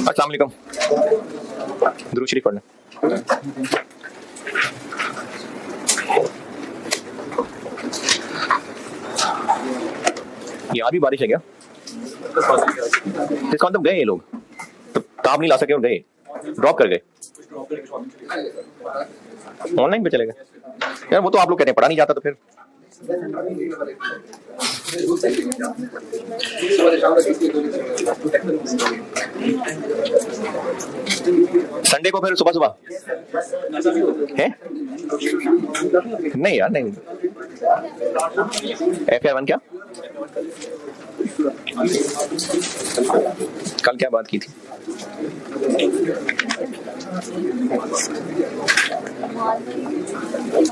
अस्सलाम वालेकुम। दुरूद शरीफ पढ़ना। यहाँ भी बारिश है क्या? इसका मतलब गए ये लोग, तो काम नहीं ला सके और गए, ड्रॉप कर गए, ऑनलाइन पे चले गए। यार वो तो आप लोग कहते हैं पढ़ा नहीं जाता, तो फिर संडे को फिर सुबह सुबह है? नहीं यार नहीं। FI1 क्या? कल क्या बात की थी?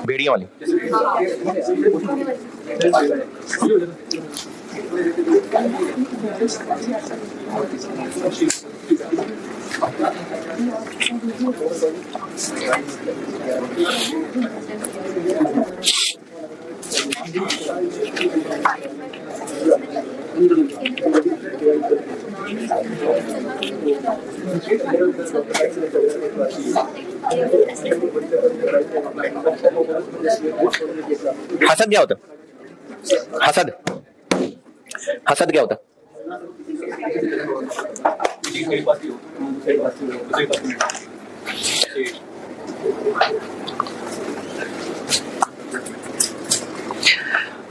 भेड़िया वाली। हसद क्या होता है? हसद, हसद क्या होता है?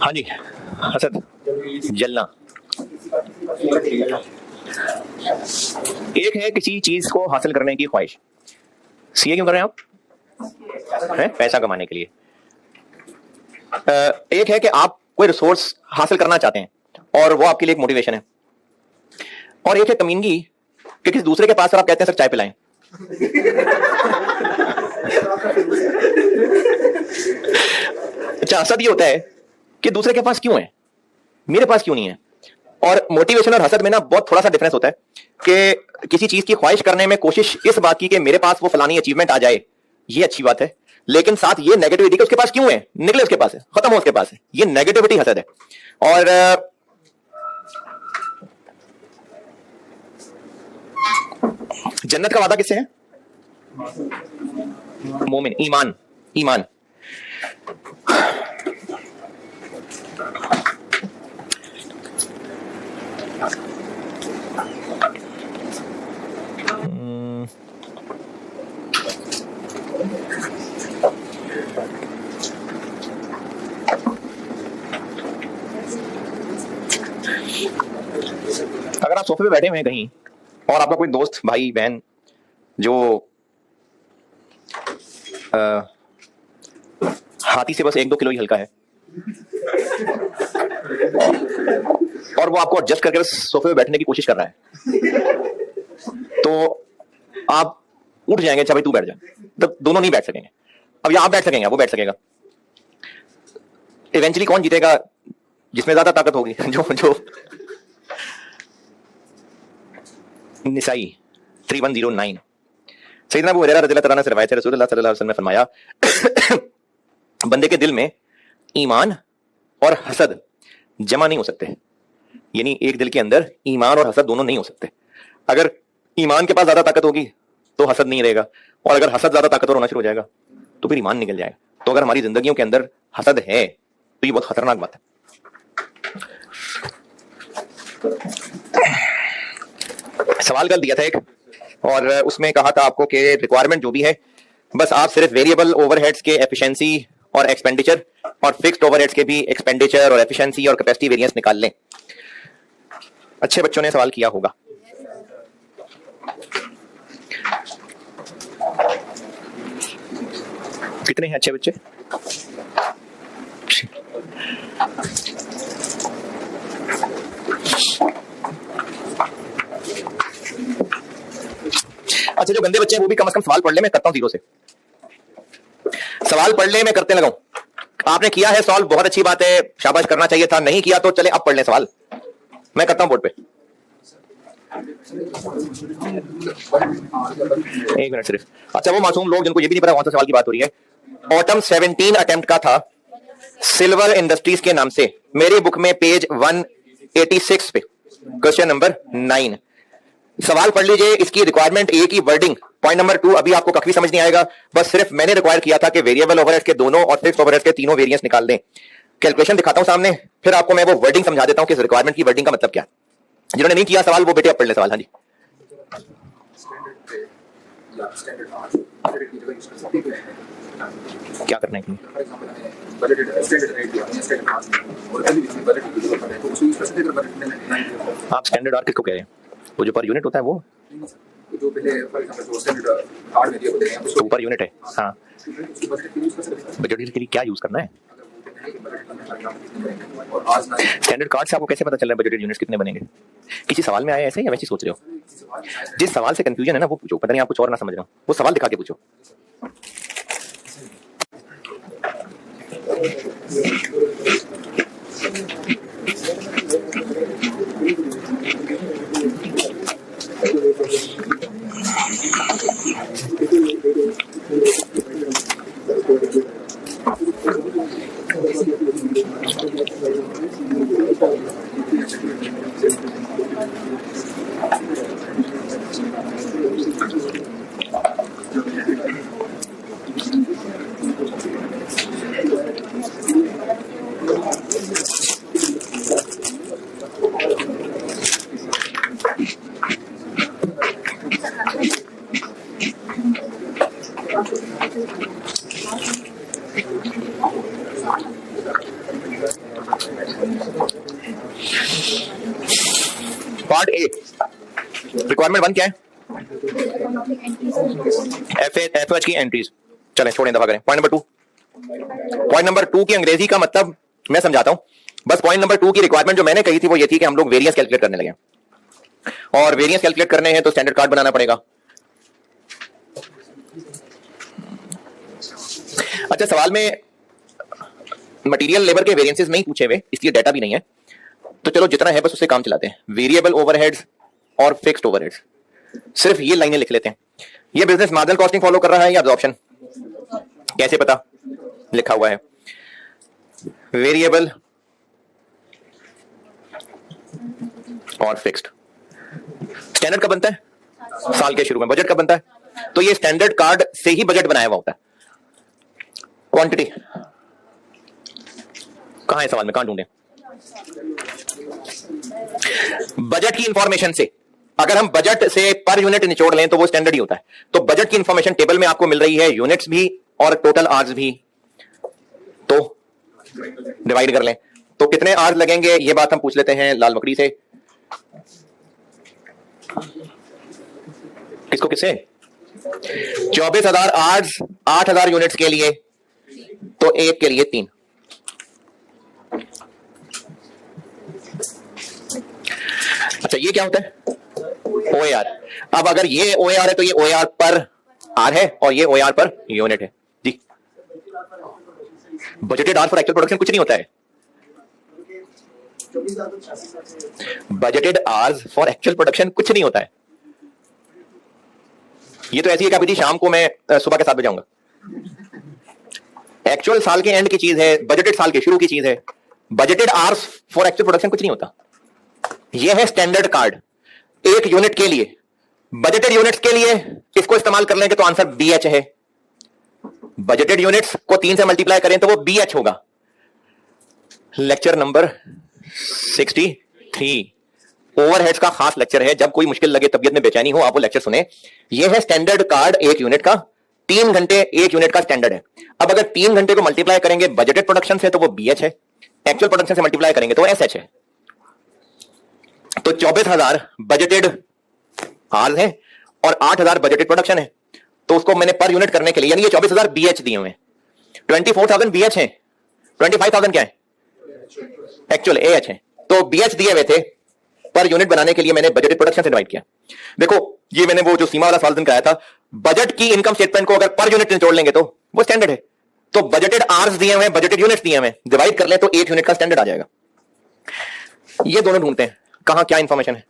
हाँ जी, हसद, जलना। एक है किसी चीज को हासिल करने की ख्वाहिश। सीए क्यों कर रहे हैं आप? है पैसा कमाने के लिए। एक है कि आप कोई रिसोर्स हासिल करना चाहते हैं और वो आपके लिए एक मोटिवेशन है। और एक है कमीनगी कि किसी दूसरे के पास आप कहते हैं सर चाय पिलाएं। अच्छा, हसद ये होता है कि दूसरे के पास क्यों है, मेरे पास क्यों नहीं है। और मोटिवेशन और हसद में ना बहुत थोड़ा सा डिफरेंस होता है कि किसी चीज की ख्वाहिश करने में कोशिश इस बात की कि मेरे पास वो फलानी अचीवमेंट आ जाए, ये अच्छी बात है, लेकिन साथ ये नेगेटिविटी कि उसके पास क्यों है, निकले उसके पास है, खत्म हो उसके पास है, ये नेगेटिविटी हसद है। और जन्नत का वादा किससे है? मोमिन, ईमान, ईमान। अगर आप सोफे पे बैठे हुए हैं कहीं और आपका कोई दोस्त, भाई, बहन जो हाथी से बस 1-2 किलो ही हल्का है और वो आपको एडजस्ट करके बस सोफे पे बैठने की कोशिश कर रहा है, तो आप उठ जाएंगे, अच्छा भाई तू बैठ जा। तो दोनों नहीं बैठ सकेंगे। अब या आप बैठ सकेंगे, वो बैठ सकेगा। इवेंचुअली कौन जीतेगा? जिसमें ज्यादा ताकत होगी। जो निसाई 3109। सैयदना अबू हुरैरा रज़ियल्लाहु अन्हु से रिवायत है, रसूलुल्लाह सल्लल्लाहु अलैहि वसल्लम ने फरमाया बंदे के दिल में ईमान और हसद जमा नहीं हो सकते। यानी एक दिल के अंदर ईमान और हसद दोनों नहीं हो सकते। अगर ईमान के पास ज्यादा ताकत होगी तो हसद नहीं रहेगा, और अगर हसद ज्यादा ताकतवर होना शुरू हो जाएगा तो फिर ईमान निकल जाएगा। तो अगर हमारी जिंदगियों के अंदर हसद है तो ये बहुत खतरनाक बात है। सवाल कल दिया था एक, और उसमें कहा था आपको कि रिक्वायरमेंट जो भी है बस आप सिर्फ वेरिएबल ओवरहेड्स के एफिशिएंसी और एक्सपेंडिचर और फिक्स्ड ओवरहेड्स के भी एक्सपेंडिचर और एफिशिएंसी और कैपेसिटी वेरिएंस निकाल लें। अच्छे बच्चों ने सवाल किया होगा। कितने हैं अच्छे बच्चे? अच्छा, जो गंदे बच्चे हैं वो भी कम से कम सवाल पढ़ ले। मैं करता हूं 0 से। सवाल पढ़ ले, मैं करते लगाऊं। आपने किया है सॉल्व, बहुत अच्छी बात है, शाबाश, करना चाहिए था। नहीं किया तो चले अब पढ़ ले सवाल। मैं करता हूं बोर्ड पे। 1 मिनट सिर्फ। अच्छा, वो मासूम लोग जिनको ये भी नहीं पता कौन सा सवाल की बात हो रही है, ऑटम 17 अटेम्प्ट का था सिल्वर इंडस्ट्रीज के नाम से। मेरी बुक में पेज 186 पे क्वेश्चन नंबर 9। सवाल पढ़ लीजिए, इसकी रिक्वायरमेंट ए की वर्डिंग पॉइंट नंबर 2। अभी आपको कभी समझ नहीं आएगा, बस सिर्फ मैंने रिक्वायर किया था कि वेरिएबल ओवरहेड्स के दोनों और फिक्स्ड ओवरहेड्स के तीनों वेरिएंस निकाल दें। कैलकुलेशन दिखाता हूं सामने, फिर आपको मैं वो वर्डिंग समझा देता हूं कि रिक्वायरमेंट की वर्डिंग का मतलब क्या। जिन्होंने नहीं किया सवाल वो बेटे अब पढ़ ले सवाल। हाँ जी, क्या करना है आप स्टैंडर्ड आर किसको कह रहे हैं? वो जो पर यूनिट होता है वो जो पहले फॉर एग्जांपल जो स्टैंडर्ड कार्ड में दिए होते हैं तो पर यूनिट है। हाँ, बजट के लिए क्या यूज करना है? स्टैंडर्ड कार्ड से आपको कैसे पता चल रहा है बजटेड यूनिट्स कितने बनेंगे? किसी सवाल में आया ऐसे या वैसे सोच रहे हो? जिस सवाल से कंफ्यूजन है ना वो पूछो, पता नहीं आप कुछ और ना समझ रहे हो, वो सवाल दिखा के पूछो। पार्ट ए, रिक्वायरमेंट 1 क्या है? एफएच की एंट्रीज। चलें छोड़ें, दफा करें। पॉइंट नंबर 2 की अंग्रेजी का मतलब मैं समझाता हूं। बस पॉइंट नंबर 2 की रिक्वायरमेंट जो मैंने कही थी वो ये थी कि हम लोग वेरिएंस कैलकुलेट करने लगे, और वेरिएंस कैलकुलेट करने हैं तो स्टैंडर्ड कार्ड बनाना पड़ेगा। अच्छा, सवाल में मटेरियल लेबर के वेरिएंसेस नहीं पूछे हुए, इसलिए डाटा भी नहीं है, तो चलो जितना है बस उससे काम चलाते हैं। वेरिएबल ओवरहेड्स और फिक्स्ड ओवरहेड्स, सिर्फ ये लाइनें लिख लेते हैं। ये बिजनेस मार्जिनल कॉस्टिंग फॉलो कर रहा है या अब्जॉर्प्शन? कैसे पता? लिखा हुआ है वेरिएबल और फिक्स्ड। स्टैंडर्ड कब बनता है? साल के शुरू में। बजट कब बनता है? तो ये स्टैंडर्ड कार्ड से ही बजट बनाया हुआ होता है। क्वांटिटी कहां है सवाल में, कहां ढूंढे? बजट की इंफॉर्मेशन से, अगर हम बजट से पर यूनिट निचोड़ लें तो वो स्टैंडर्ड ही होता है। तो बजट की इंफॉर्मेशन टेबल में आपको मिल रही है, यूनिट्स भी और टोटल आवर्स भी, तो डिवाइड कर लें। तो कितने आवर्स लगेंगे ये बात हम पूछ लेते हैं लाल बकरी से। किसको? किससे? 24,000 आवर्स 8,000 यूनिट्स के लिए, तो एक के लिए 3। अच्छा, ये क्या होता है? OAR। अब अगर ये OAR है तो ये OAR पर आर है और ये OAR पर यूनिट है जी। Budgeted hours for actual production कुछ नहीं होता है। Budgeted hours for actual production कुछ नहीं होता है। ये तो ऐसी है कि अभी शाम को मैं सुबह के 7 बजे आऊंगा। एक्चुअल साल के एंड की चीज है, बजटेड साल के शुरू की चीज है। Budgeted hours for actual production कुछ नहीं होता। यह है स्टैंडर्ड कार्ड एक यूनिट के लिए। बजटेड यूनिट्स के लिए इसको इस्तेमाल कर लेंगे तो आंसर BH है। बजटेड यूनिट्स को 3 से मल्टीप्लाई करें तो वो BH होगा। लेक्चर नंबर 63 ओवरहेड्स का खास लेक्चर है। जब कोई मुश्किल लगे, तबियत में बेचैनी हो, आप वो लेक्चर सुने। यह है स्टैंडर्ड कार्ड एक यूनिट का। 3 घंटे एक यूनिट का स्टैंडर्ड है। अब अगर 3 घंटे को मल्टीप्लाई करेंगे बजटेड प्रोडक्शन से तो वो BH है, एक्चुअल प्रोडक्शन से मल्टीप्लाई करेंगे तो SH है। तो 24,000 बजटेड आवर्स है और 8,000 बजटेड प्रोडक्शन है। तो उसको मैंने पर यूनिट करने के लिए, यानी ये 24,000 BH दिए हुए हैं, 24,000 BH है, 25,000 क्या है? एक्चुअल AH है। तो BH दिए हुए थे, पर यूनिट बनाने के लिए मैंने बजटेड प्रोडक्शन से डिवाइड किया। देखो, ये मैंने वो जो सीमा वाला सवाल कराया था, बजट की इनकम स्टेटमेंट को अगर पर यूनिट निचोड़ लेंगे तो वो स्टैंडर्ड है। तो बजटेड आवर्स दिए हुए हैं, बजटेड यूनिट्स दिए हुए हैं, डिवाइड कर ले तो 1 यूनिट का स्टैंडर्ड आ जाएगा। ये दोनों ढूंढते हैं कहां क्या इंफॉर्मेशन है।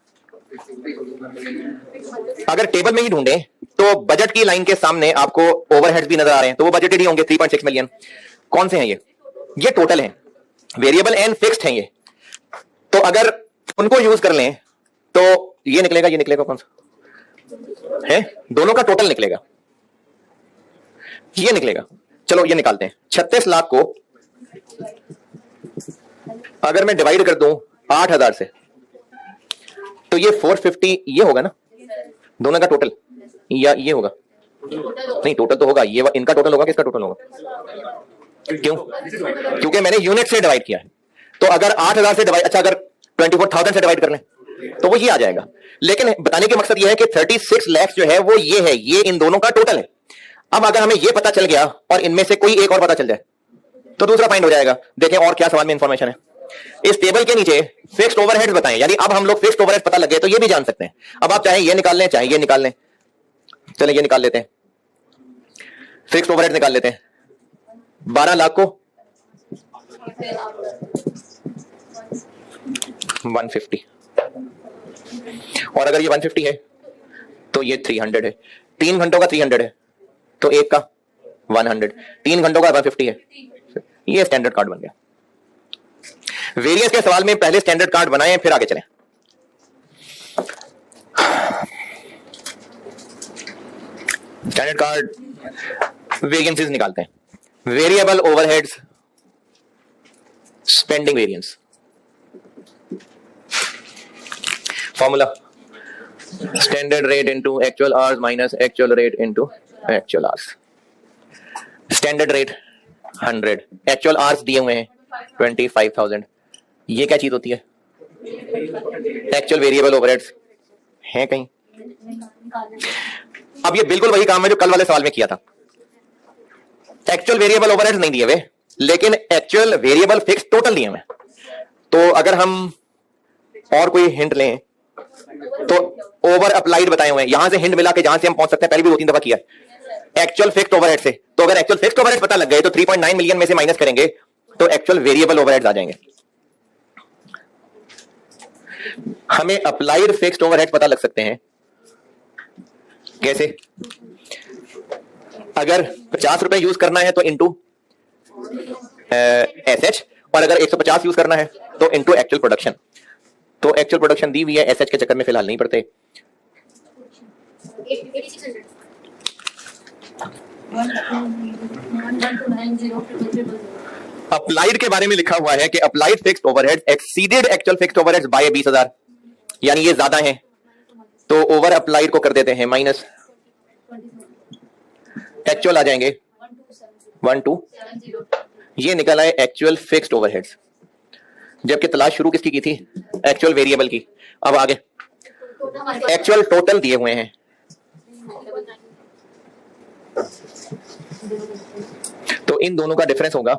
अगर टेबल में ही ढूंढे तो बजट की लाइन के सामने आपको ओवरहेड्स भी नजर आ रहे हैं, तो वो बजटेड ही होंगे, 3.6 मिलियन। कौन से हैं ये टोटल है, वेरिएबल एंड फिक्स्ड हैं ये। तो अगर उनको यूज कर लें तो ये निकलेगा, ये निकलेगा कौन सा? है, दोनों का टोटल निकलेगा, ये निकलेगा। चलो ये निकालते हैं। 36 लाख को अगर मैं डिवाइड कर दूं 8000 से तो ये 450 ये होगा ना, दोनों का टोटल, या ये होगा? नहीं, टोटल तो होगा, ये इनका टोटल होगा, किसका टोटल होगा? क्यों? क्योंकि मैंने यूनिट से डिवाइड किया है। तो अगर 8000 से डिवाइड, अच्छा अगर 24,000 से डिवाइड कर लें तो वो ये आ जाएगा। लेकिन बताने के मकसद ये है कि 36 लाख जो है वो ये है, ये इन दोनों का टोटल है। अब अगर हमें ये पता चल गया और इनमें से कोई एक और पता चल जाए तो दूसरा फाइंड हो जाएगा। देखें और क्या सवाल में इंफॉर्मेशन है। इस टेबल के नीचे फिक्स्ड ओवरहेड्स बताएं, यानी अब हम लोग फिक्स्ड ओवरहेड्स पता लग गए तो ये भी जान सकते हैं। अब आप चाहे ये निकाल लें चाहे ये निकाल लें, चलें ये निकाल लेते हैं, फिक्स्ड ओवरहेड्स निकाल लेते हैं। 12 लाख को 150, और अगर ये 150 है तो ये 300 है। 3 घंटों का 300 है तो एक का 100, 3 घंटों का 150 है। ये स्टैंडर्ड कार्ड बन गया। वेरिएंस के सवाल में पहले स्टैंडर्ड कार्ड बनाएं फिर आगे चलें। स्टैंडर्ड कार्ड वेरिएंसेस निकालते हैं। Variable overheads spending variance, formula standard rate into actual hours minus actual rate into actual hours. Standard rate 100, actual hours दिए हुए हैं 25,000। ये क्या चीज होती है? एक्चुअल वेरिएबल ओवरहेड्स हैं कहीं? अब ये बिल्कुल वही काम है जो कल वाले सवाल में किया था। एक्चुअल वेरिएबल ओवरहेड्स नहीं दिए हुए, लेकिन एक्चुअल वेरिएबल फिक्स टोटल दिए हुए। तो अगर हम और कोई हिंट लें तो ओवर अप्लाइड बताए हुए हैं, यहां से हिंट मिला के जहां से हम पहुंच सकते हैं, पहले भी 2-3 दफा किया है। एक्चुअल फिक्स्ड ओवरहेड से, तो अगर एक्चुअल फिक्स्ड ओवरहेड पता लग गए तो 3.9 मिलियन में से माइनस करेंगे तो एक्चुअल वेरिएबल ओवरहेड्स आ जाएंगे। हमें अप्लाइड फिक्स्ड ओवरहेड पता लग सकते हैं कैसे? अगर 50 रुपए यूज करना है तो इंटू एसएच, और अगर 150 यूज करना है तो इंटू एक्चुअल प्रोडक्शन। तो एक्चुअल प्रोडक्शन दी हुई है, एसएच के चक्कर में फिलहाल नहीं पड़ते। अप्लाइड के बारे में लिखा हुआ है कि applied fixed overheads exceeded actual fixed overheads by 20,000, यानी ये ज्यादा है तो ओवर अप्लाइड को कर देते हैं माइनस, एक्चुअल आ जाएंगे 1270। ये निकला है एक्चुअल फिक्स्ड ओवरहेड्स, जबकि तलाश शुरू किसकी की थी? एक्चुअल वेरिएबल की। अब आगे एक्चुअल टोटल दिए हुए हैं, तो इन दोनों का डिफरेंस होगा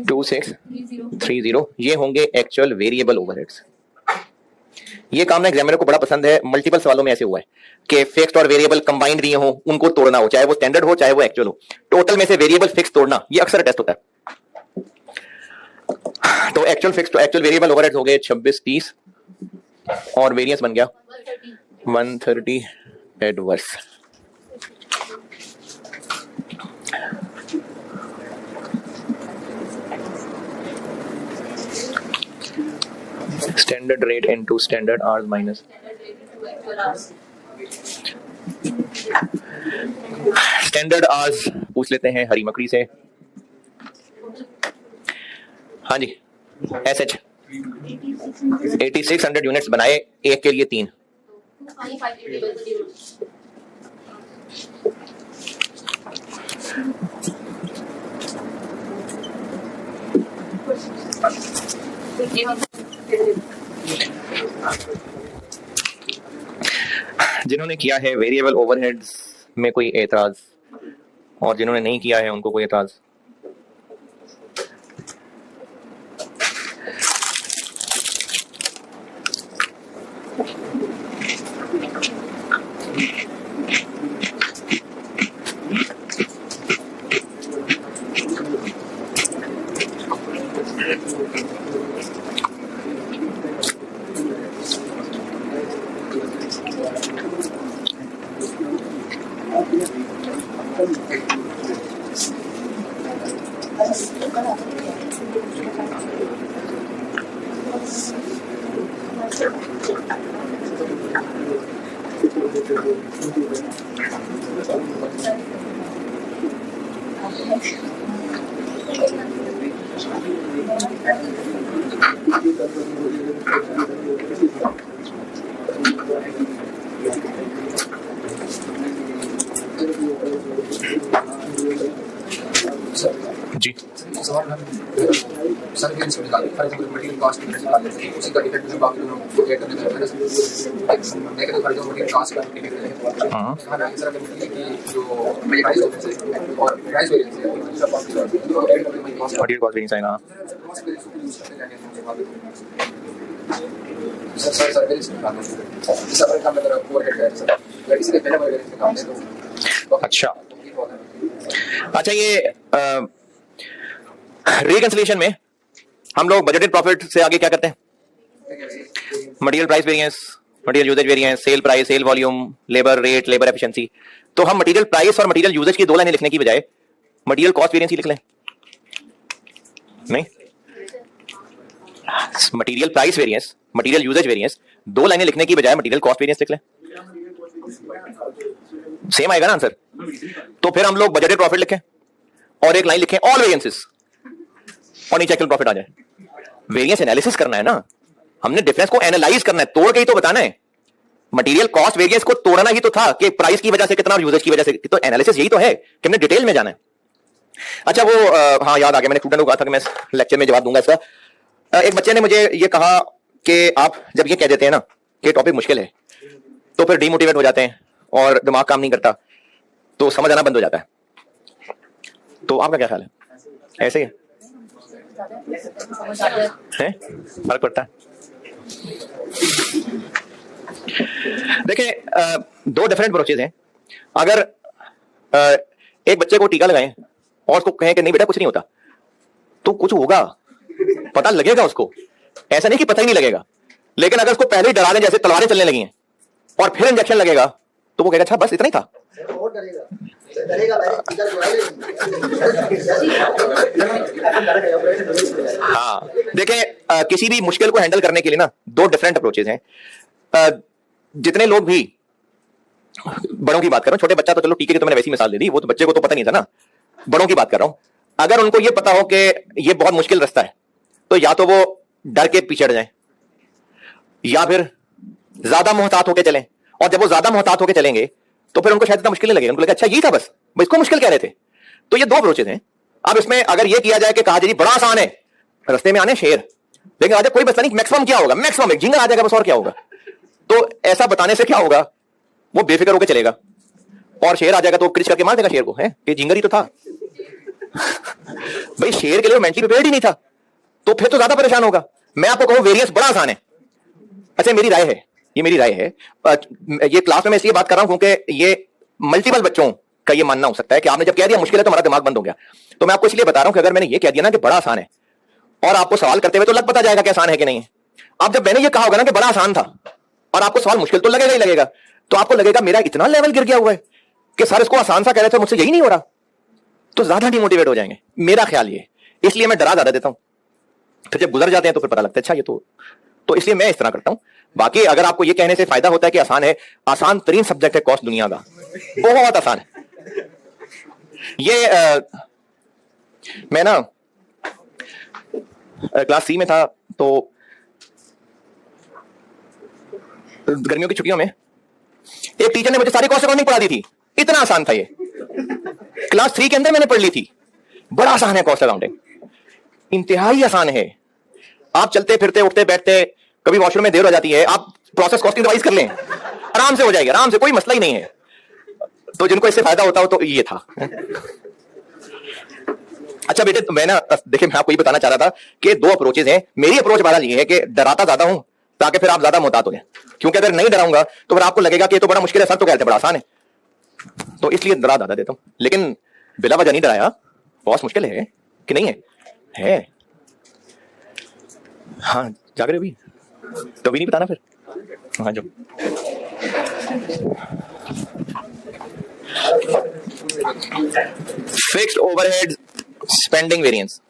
2630। ये होंगे एक्चुअल वेरिएबल ओवरहेड्स। ये काम ना एग्जामिनर को बड़ा पसंद है। मल्टीपल सवालों में ऐसे हुआ है कि फिक्स्ड और वेरिएबल कंबाइंड दिए हो, उनको तोड़ना हो, चाहे वो स्टैंडर्ड हो चाहे वो एक्चुअल हो। टोटल में से वेरिएबल फिक्स तोड़ना, ये अक्सर टेस्ट होता है। तो एक्चुअल फिक्स तो एक्चुअल वेरिएबल ओवरहेड्स हो गए 2630 और वेरिएंस बन गया 130 adverse. Standard rate into standard hours minus standard hours पूछ लेते हैं हरी मकड़ी से। हाँ जी, एसएच 8600 यूनिट्स बनाए, एक के लिए 3। जिन्होंने किया है वेरिएबल ओवरहेड्स में कोई एतराज, और जिन्होंने नहीं किया है उनको कोई एतराज? जी सवाल सर के इसमें निकाल फॉर एग्जांपल मटेरियल कॉस्ट की निकाल लेते हैं उसी का इफेक्ट जो बाकी दोनों को ऐड करने में negative for example material cost का इफेक्ट है। हां ना इस तरह का कि जो प्राइस ऑफ है और प्राइस वेरिएंस है दूसरा कॉस्ट जो ऐड करने में कॉस्ट मटेरियल कॉस्ट वेरिएंस है ना सर वेरिएंस निकालना है इस तरह का मतलब ओवरहेड है सर इसके पहले वेरिएंस निकालते हैं तो अच्छा अच्छा ये रिकंसिलिएशन में हम लोग बजटेड प्रॉफिट से आगे क्या करते हैं? Material price variance, material usage variance, sale price, sale volume, labour rate, labour efficiency. तो हम मटेरियल प्राइस और मटेरियल यूजेज की दो लाइनें लिखने की बजाय मटेरियल कॉस्ट वेरिएंस ही लिख लें। नहीं, material price variance, material usage variance दो लाइनें लिखने की बजाय मटेरियल कॉस्ट वेरिएंस लिख लें, सेम आएगा ना आंसर। तो फिर हम लोग बजटेड प्रॉफिट लिखें और एक लाइन लिखें ऑल वेरिएंसेस और नीचे एक्चुअल प्रॉफिट आ जाए। वेरिएंस एनालिसिस करना है ना, हमने डिफरेंस को एनालाइज करना है, तोड़ के ही तो बताना है। मटेरियल कॉस्ट वेरिएंस को तोड़ना ही तो था कि प्राइस की वजह से कितना और यूजेज की वजह से, तो एनालिसिस यही तो है कि हमने डिटेल में जाना है। अच्छा वो हाँ याद आ गया, मैंने स्टूडेंट को कहा था कि मैं लेक्चर में जवाब दूंगा इसका। एक बच्चे ने मुझे ये कहा कि आप जब ये कह देते हैं ना कि टॉपिक मुश्किल है तो फिर डिमोटिवेट हो जाते हैं और दिमाग काम नहीं करता, तो समझ आना बंद हो जाता है। तो आपका क्या ख्याल है? ऐसे ही है, फर्क पड़ता है। देखिए दो डिफरेंट अप्रोचेज हैं। अगर एक बच्चे को टीका लगाएं और उसको कहें कि नहीं बेटा कुछ नहीं होता, तो कुछ होगा, पता लगेगा उसको। ऐसा नहीं कि पता ही नहीं लगेगा, लेकिन अगर उसको पहले ही डरा दें जैसे तलवारें चलने लगी हैं और फिर इंजेक्शन लगेगा तो वो कहेगा अच्छा बस इतना ही था। हाँ देखें किसी भी मुश्किल को हैंडल करने के लिए ना दो डिफरेंट अप्रोचेज हैं। जितने लोग भी, बड़ों की बात कर रहा हूं, छोटे बच्चा तो चलो टीके की तो मैंने वैसी मिसाल दे दी, वो तो बच्चे को तो पता नहीं था ना। बड़ों की बात कर रहा हूं, अगर उनको ये पता हो कि ये बहुत मुश्किल रास्ता है तो या तो वो डर के पीछे हट जाएं या फिर ज्यादा मोहतात होकर चलें, और जब वो ज्यादा मोहतात होकर चलेंगे तो फिर उनको शायद इतना मुश्किल नहीं लगेगा, उनको लगेगा अच्छा यही था बस, इसको मुश्किल कह रहे थे। तो ये दो अप्रोचेज हैं। अब इसमें अगर ये किया जाए कि कहा जाए बड़ा आसान है, रास्ते में आने शेर, लेकिन आज कोई मसला नहीं, मैक्सिमम क्या होगा, मैक्सिमम एक झिंगा आ जाएगा बस, और क्या होगा। तो ऐसा बताने से क्या होगा, वो बेफिक्र होकर चलेगा और शेर आ जाएगा तो क्रिच करके मार देगा शेर को, है ये झिंगर ही तो था। भाई शेर के लिए मेंटली प्रिपेयर्ड ही नहीं था, तो फिर तो ज्यादा परेशान होगा। मैं आपको कहूं वेरिएंस बड़ा आसान है। अच्छा मेरी राय है, ये मेरी राय है, ये क्लास में मैं इसलिए बात कर रहा हूं क्योंकि ये मल्टीपल बच्चों का ये मानना हो सकता है कि आपने जब कह दिया मुश्किल है तो हमारा दिमाग बंद हो गया। तो मैं आपको इसलिए बता रहा हूं कि अगर मैंने ये कह दिया ना कि बड़ा आसान है और आपको सवाल करते हुए तो लग पता जाएगा कि आसान है कि नहीं है। अब जब मैंने ये कहा होगा ना कि बड़ा आसान था और आपको सवाल मुश्किल तो लगेगा ही लगेगा, तो आपको लगेगा मेरा इतना लेवल गिर गया हुआ है कि सर इसको आसान सा कह रहे थे मुझसे यही नहीं हो रहा, तो ज्यादा डिमोटिवेट हो जाएंगे। मेरा ख्याल ये, इसलिए मैं डरा ज्यादा देता हूं, फिर जब गुजर जाते हैं तो फिर पता लगता है अच्छा ये तो इसलिए मैं इस तरह करता हूं। बाकी अगर आपको ये कहने से फायदा होता है कि आसान है, आसान तरीन सब्जेक्ट है कॉस्ट दुनिया का, बहुत आसान है ये। मैं ना क्लास सी में था तो गर्मियों की छुट्टियों में एक टीचर ने मुझे सारी कॉस्ट अकाउंटिंग पढ़ा दी थी, इतना आसान था ये। क्लास 3 के अंदर मैंने पढ़ ली थी, बड़ा आसान है कॉस्ट अकाउंटिंग, इंतहाई आसान है। आप चलते फिरते उठते बैठते, कभी वॉशरूम में देर हो जाती है, आप प्रोसेस कॉस्टिंग रिवाइज कर लें, आराम से हो जाएगी, आराम से, कोई मसला ही नहीं है। तो जिनको इससे फायदा होता हो तो ये था। अच्छा बेटे मैं ना देखिए मैं आपको ये बताना चाह रहा था कि दो अप्रोचेज हैं। मेरी अप्रोच बहरहाल ये है कि डराता ज्यादा हूं ताकि फिर आप ज्यादा मोहतात हो जाए, क्योंकि अगर नहीं डराऊंगा तो फिर आपको लगेगा कि ये तो बड़ा मुश्किल है, सर तो कहते बड़ा आसान है, तो इसलिए डरा ज्यादा देता हूं। लेकिन बिला वजह नहीं डराया, बहुत मुश्किल है कि नहीं है? हाँ जाग रहे हो भी तो भी नहीं बताना फिर। हाँ जो फिक्स्ड ओवरहेड स्पेंडिंग वेरिएंस,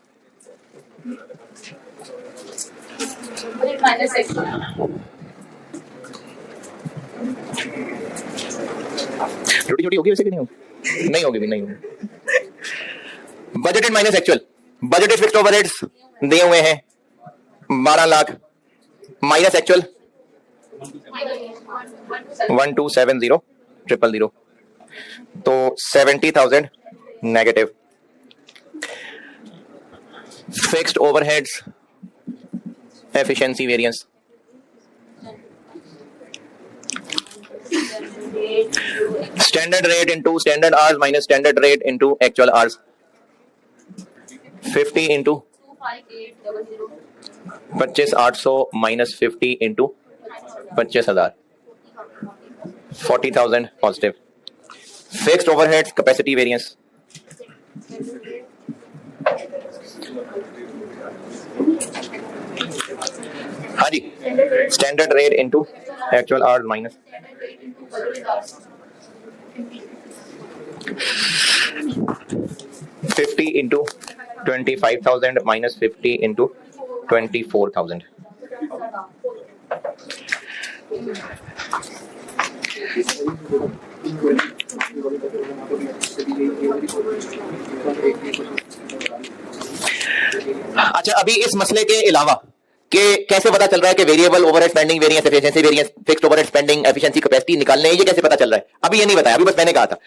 छोटी छोटी होगी वैसे कि नहीं होगी? नहीं होगी भी, नहीं होगी। Budgeted minus actual, budgeted fixed overheads दिए हुए हैं 12 लाख माइनस एक्चुअल 1270000, तो 70,000 negative. Fixed overheads efficiency variance, standard rate into standard hours minus standard rate into actual hours, 50 into 25,800 minus 50 into 25,000, 40,000 positive. Fixed overheads capacity variance, हाँ जी, standard rate into actual hours minus 50 into 25,000 minus 50 into 24,000। अच्छा, अभी इस मसले के अलावा कि कैसे पता चल रहा है कि variable overhead spending variance efficiency variance fixed overhead spending efficiency capacity निकालने हैं, ये कैसे पता चल रहा है? अभी ये नहीं बताया, अभी बस मैंने कहा था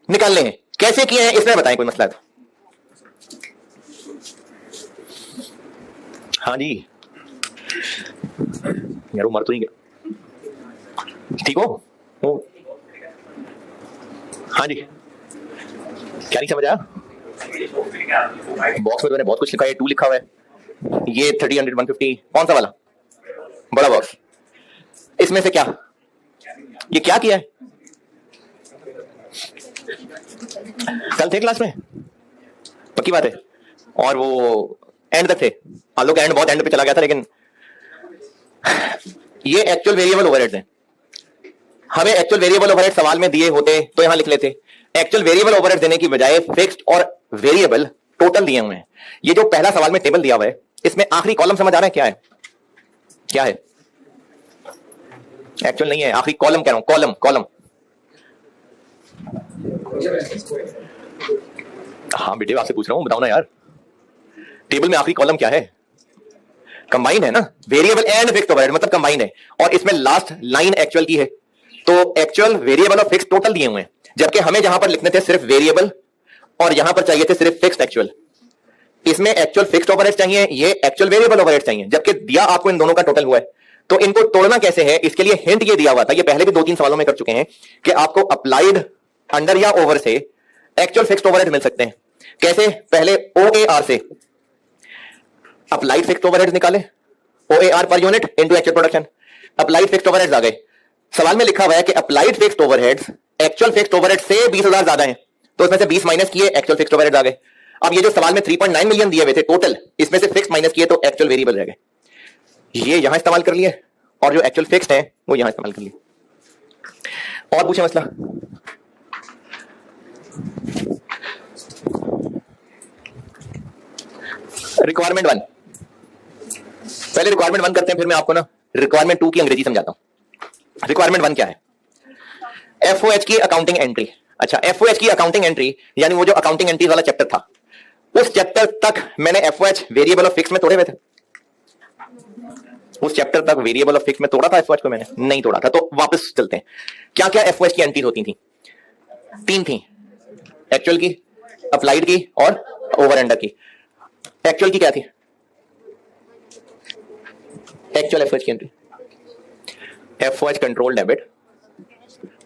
निकालने हैं। कैसे किए हैं इसमें बताएं, कोई मसला है? हाँ जी यार, मर तो नहीं गया, ठीक हो? हाँ जी, क्या नहीं समझ आया? बॉक्स में तो मैंने बहुत कुछ लिखा है, 2 लिखा हुआ है, ये 30, 100, 150, कौन सा वाला बड़ा बॉक्स? इसमें से क्या, ये क्या किया है? कल थे क्लास में, पक्की बात है, और वो एंड तक थे, हम लोग एंड बहुत एंड पे चला गया था, लेकिन ये एक्चुअल वेरिएबल ओवरहेड्स हैं। हमें एक्चुअल वेरिएबल ओवरहेड सवाल में दिए होते तो यहां लिख लेते। एक्चुअल वेरिएबल ओवरहेड देने की बजाय फिक्स्ड और वेरिएबल टोटल दिए हुए हैं। ये जो पहला सवाल में टेबल दिया हुआ है, इसमें आखिरी कॉलम समझ आ रहा है क्या है? क्या है? एक्चुअल नहीं है, आखिरी कॉलम कह रहा हूं, कॉलम कॉलम। हाँ बेटे, आपसे पूछ रहा हूं, बताओ ना यार, टेबल में आखिरी कॉलम क्या है? कंबाइन है ना, वेरिएबल एंड फिक्स्ड ओवरहेड मतलब कंबाइन है, और इसमें लास्ट लाइन एक्चुअल की है, तो एक्चुअल वेरिएबल और फिक्स्ड टोटल दिए हुए हैं, जबकि हमें जहां पर लिखने थे सिर्फ वेरिएबल और यहां पर चाहिए थे सिर्फ फिक्स्ड एक्चुअल। इसमें एक्चुअल फिक्स्ड ओवरहेड चाहिए, ये एक्चुअल वेरिएबल ओवरहेड चाहिए, जबकि दिया आपको इन दोनों का टोटल हुआ है। तो इनको तोड़ना कैसे है, इसके लिए हिंट ये दिया हुआ था, ये पहले भी 2-3 सवालों में कर चुके हैं कि आपको अप्लाइड अंडर या ओवर से एक्चुअल फिक्स्ड ओवरहेड मिल सकते हैं। कैसे? पहले OAR से अप्लाइड फिक्स्ड ओवरहेड निकाले, OAR पर unit into actual production, applied fixed overheads आ गए। सवाल में लिखा हुआ है कि applied fixed overheads actual fixed overhead से 20,000 ज्यादा हैं, तो इसमें से 20 माइनस किए, एक्चुअल फिक्स्ड ओवरहेड्स आ गए। अब ये जो सवाल में 3.9 मिलियन दिए हुए थे टोटल, इसमें से फिक्स माइनस किए तो एक्चुअल वेरिएबल रह गए। ये यहां इस्तेमाल कर लिए, और जो एक्चुअल फिक्स्ड है वो यहां इस्तेमाल कर लिए। और पूछे मसला? रिक्वायरमेंट 1, पहले रिक्वायरमेंट 1 करते हैं, फिर मैं आपको ना रिक्वायरमेंट 2 की अंग्रेजी समझाता हूं। रिक्वायरमेंट 1 क्या है? FOH की अकाउंटिंग एंट्री। अच्छा, FOH की अकाउंटिंग एंट्री यानी वो जो अकाउंटिंग एंट्रीज वाला चैप्टर था, उस चैप्टर तक मैंने FOH वेरिएबल और फिक्स में तोड़े हुए थे। उस चैप्टर तक वेरिएबल और फिक्स में तोड़ा था FOH को? मैंने नहीं तोड़ा था। तो वापस चलते हैं, क्या क्या FOH की एंट्रीज होती थी? 3 थी, एक्चुअल की, अप्लाइड की और ओवर अंडर की। एक्चुअल की क्या थी? एक्चुअल FOH की एंट्री, FOH कंट्रोल डेबिट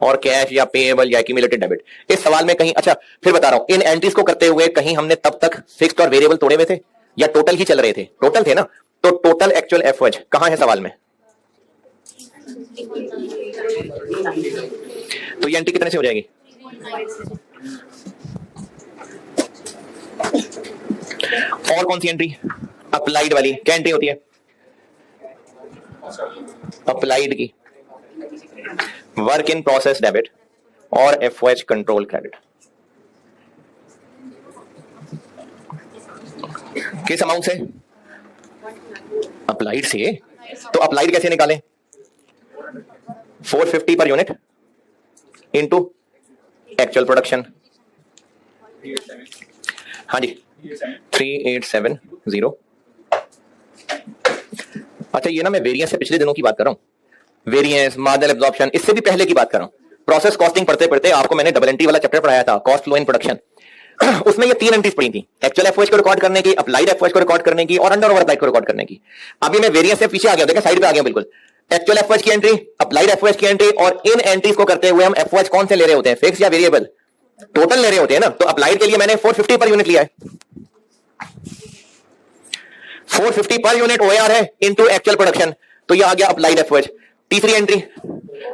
और कैश या पेएबल या एक्यूमुलेटेड डेबिट। इस सवाल में कहीं, अच्छा फिर बता रहा हूं, इन एंट्रीज को करते हुए कहीं हमने तब तक फिक्स्ड और वेरिएबल तोड़े हुए थे या टोटल ही चल रहे थे? टोटल थे ना, तो टोटल एक्चुअल FOH कहां है सवाल में? तो ये एंट्री कितने से हो जाएगी? और कौन सी एंट्री? अप्लाइड वाली। क्या एंट्री होती है अप्लाइड की? वर्क इन प्रोसेस डेबिट और FOH कंट्रोल क्रेडिट। किस अमाउंट से? अप्लाइड से। तो अप्लाइड कैसे निकालें? 450 per unit into actual production, हाँ जी 3870। अच्छा ये ना मैं वेरिएंस से पिछले दिनों की बात कर रहा हूं, वेरिएंस, मार्जिनल एब्जॉर्प्शन, इससे भी पहले की बात कर रहा हूं। प्रोसेस कॉस्टिंग पढ़ते पढ़ते आपको मैंने डबल एंट्री वाला चैप्टर पढ़ाया था, कॉस्ट फ्लो इन प्रोडक्शन। उसमें ये 3 एंट्रीज पड़ी थी, एक्चुअल एफओएच को रिकॉर्ड करने की, अप्लाइड एफओएच को रिकॉर्ड करने की और अंडर ओवर अप्लाइड को रिकॉर्ड करने की। अभी मैं वेरिएंस से पीछे आ गया, देखा साइड पे आ गया बिल्कुल। एक्चुअल एफओएच की एंट्री, अप्लाइड एफओएच की एंट्री, और इन एंट्रीज को करते हुए हम एफओएच कौन से ले रहे होते हैं, फिक्स या वेरिएबल? टोटल ले रहे होते हैं ना। तो अप्लाइड के लिए मैंने 450 पर यूनिट लिया है, 450 पर यूनिट ओआर है इनटू एक्चुअल प्रोडक्शन, तो ये आ गया अप्लाइड एफओएच। तीसरी एंट्री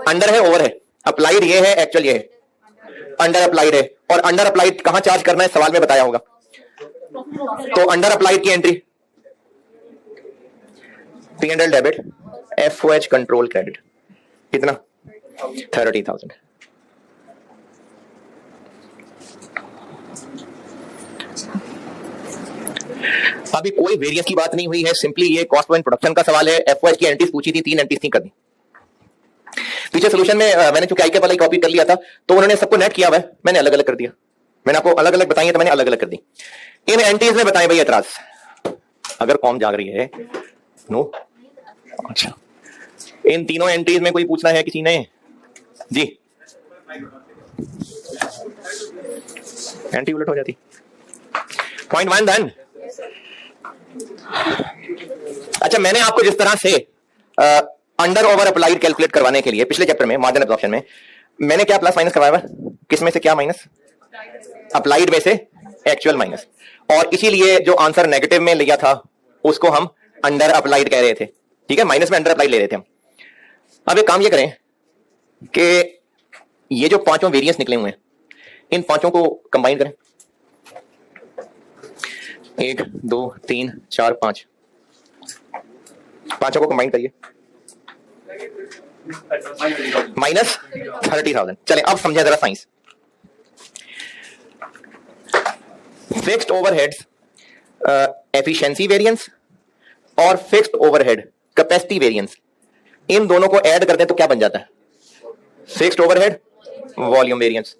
अंडर है ओवर है, अप्लाइड ये है, एक्चुअल ये है, अंडर अप्लाइड है। और अंडर अप्लाइड कहां चार्ज करना है सवाल में बताया होगा। तो अंडर अप्लाइड की entry P&L debit, FOH control credit, कितना 30,000। अभी कोई वेरिएंस की बात नहीं हुई है, सिंपली ये कॉस्ट फ्लो इन प्रोडक्शन का सवाल है। एफओएच की एंट्रीज पूछी थी, 3 एंट्रीज थी कर दी। पीछे सोल्यूशन में मैंने चूंकि आईके वाला कॉपी कर लिया था तो उन्होंने सबको नेट किया हुआ है, मैंने अलग अलग कर दिया। मैंने आपको अलग अलग बताई है तो मैंने अलग अलग कर दी। इन एंट्रीज में बताएं भाई एतराज, अगर कॉम जाग रही है नो। अच्छा इन तीनों एंट्रीज में कोई पूछना है किसी ने? जी एंट्री उलट हो जाती। Point 1 done. अच्छा मैंने आपको जिस तरह से अंडर ओवर अप्लाइड कैलकुलेट करवाने के लिए पिछले चैप्टर में मार्जिन एब्जॉर्प्शन में मैंने क्या प्लस माइनस करवाया, किस में से क्या माइनस? अप्लाइड में से एक्चुअल माइनस, और इसीलिए जो आंसर नेगेटिव में लिया था उसको हम अंडर अप्लाइड कह रहे थे, ठीक है, माइनस में अंडर अप्लाइड ले रहे थे हम। अब एक काम ये करें कि ये जो पांचों वेरिएंस निकले हुए हैं इन पांचों को कंबाइन करें, 1 2 3 4 5, पांचों को कंबाइन करिए, माइनस 30,000। चलें अब समझें जरा science. Fixed overheads efficiency variance और फिक्स्ड ओवरहेड कैपेसिटी वेरिएंस, इन दोनों को ऐड कर दें तो क्या बन जाता है? Fixed overhead volume variance.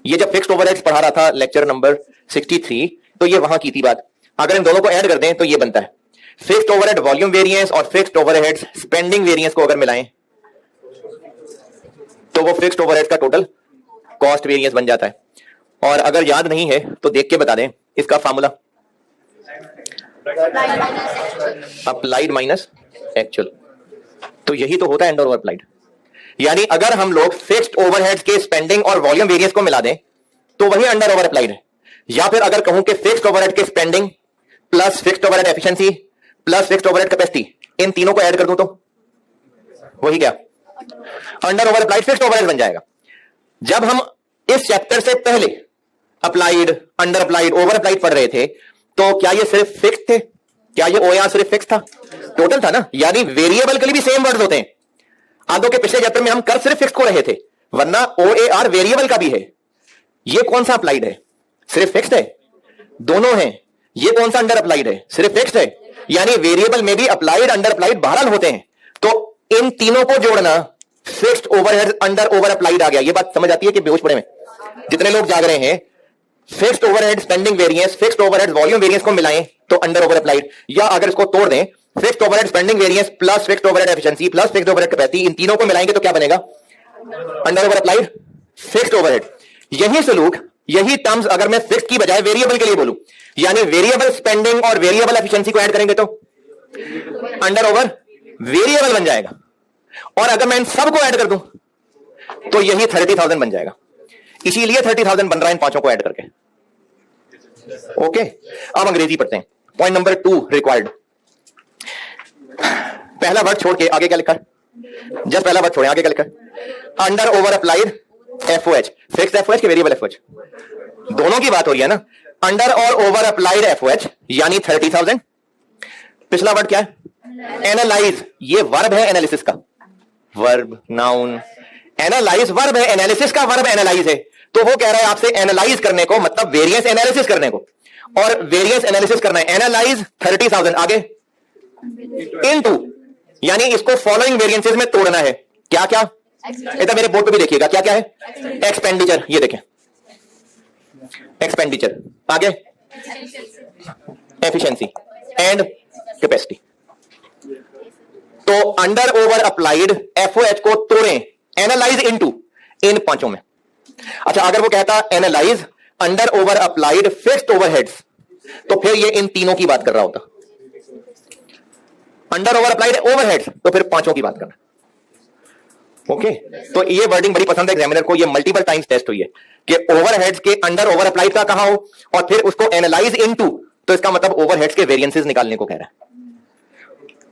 ये जब फिक्स्ड ओवरहेड्स पढ़ा रहा था लेक्चर नंबर 63 तो ये वहां की थी बात। अगर इन दोनों को ऐड कर दें तो ये बनता है फिक्स्ड ओवरहेड वॉल्यूम वेरिएंस, और फिक्स्ड ओवरहेड स्पेंडिंग वेरिएंस को अगर मिलाएं तो वो फिक्स्ड ओवरहेड का टोटल कॉस्ट वेरिएंस बन जाता है। और अगर याद नहीं है तो देख के बता दें इसका फार्मूला, अप्लाइड माइनस एक्चुअल। तो यही तो होता है अंडर ओवर अप्लाइड। यानी अगर हम लोग फिक्स्ड ओवरहेड्स के स्पेंडिंग और वॉल्यूम वेरिएंस को मिला दें तो वही अंडर ओवर अप्लाइड है। या फिर अगर कहूं कि फिक्स्ड ओवरहेड के spending plus fixed overhead efficiency plus fixed overhead capacity, इन तीनों को ऐड कर दूं तो वही क्या under over applied fixed overhead बन जाएगा। जब हम इस चैप्टर से पहले applied, under applied, over applied पढ़ रहे थे तो क्या ये सिर्फ फिक्स थे? क्या ये ओआर सिर्फ फिक्स था? टोटल था ना। यानी वेरिएबल के लिए भी सेम वर्ड्स होते हैं। आदो के पिछले चैप्टर में हम कर सिर्फ फिक्स को रहे थे, वरना ओएआर वेरिएबल का भी है। ये कौन सा अप्लाइड है? सिर्फ फिक्स्ड है? दोनों हैं। ये कौन सा अंडर अप्लाइड है? सिर्फ फिक्स्ड है। यानी वेरिएबल में भी अप्लाइड अंडर अप्लाइड बहरहाल होते हैं। तो इन तीनों को जोड़ना fixed overhead under over applied आ गया। ये बात समझ आती है कि बेहोश पड़े में जितने लोग जाग रहे हैं? Fixed overhead spending variance, fixed overhead volume variance को मिलाएं तो अंडर ओवर अप्लाइड, या अगर इसको तोड़ दें fixed overhead spending variance plus fixed overhead efficiency plus fixed overhead capacity, इन तीनों को मिलाएंगे तो क्या बनेगा? Under over applied fixed overhead. यही सलूक, यही टर्म्स अगर मैं फिक्स्ड की बजाय वेरिएबल के लिए बोलूं, यानी वेरिएबल स्पेंडिंग और वेरिएबल एफिशिएंसी को ऐड करेंगे तो अंडर ओवर वेरिएबल बन जाएगा। और अगर मैं इन सब को ऐड कर दूं तो यही 30,000 बन जाएगा। इसीलिए 30,000 बन रहा है इन पांचों को ऐड करके। ओके, अब अंग्रेजी पढ़ते हैं। Point number 2 required. पहला वर्ड छोड़ के आगे क्या लिखा है? जस्ट पहला वर्ड छोड़े, आगे क्या लिखा है? Under over applied FOH, fixed FOH के वेरिएबल एफओएच, दोनों की बात हो रही है ना। अंडर और ओवर अप्लाइड एफओएच यानी 30,000। पिछला वर्ड क्या है? एनालाइज। ये वर्ब है एनालिसिस का, वर्ब नाउन। एनालाइज वर्ब है, एनालिसिस का वर्ब एनालाइज है। तो वो कह रहा है आपसे एनालाइज करने को, मतलब वेरिएंस एनालिसिस करने को, और वेरिएंस एनालिसिस करना है। एनालाइज 30,000, आगे इनटू, यानी इसको फॉलोइंग वेरिएंसेस में तोड़ना है। क्या क्या? इधर मेरे बोर्ड पे भी देखिएगा क्या क्या है? एक्सपेंडिचर। ये देखें एक्सपेंडिचर, आगे एफिशिएंसी एंड कैपेसिटी। तो अंडर ओवर अप्लाइड एफओएच को तोड़ें, एनालाइज इनटू इन पांचों में। अच्छा, अगर वो कहता analyse under over applied fixed overheads, तो फिर ये इन तीनों की बात कर रहा होता। अंडर ओवर अप्लाइड ओवरहेड्स, तो फिर पांचों की बात करना। ओके, तो ये वर्डिंग बड़ी पसंद है एग्जामिनर को, ये मल्टीपल टाइम्स टेस्ट हुई है कि ओवरहेड्स के अंडर ओवर अप्लाइड का कहा हो और फिर उसको एनालाइज इनटू, तो इसका मतलब ओवरहेड्स के वेरिएंसेस निकालने को कह रहा है।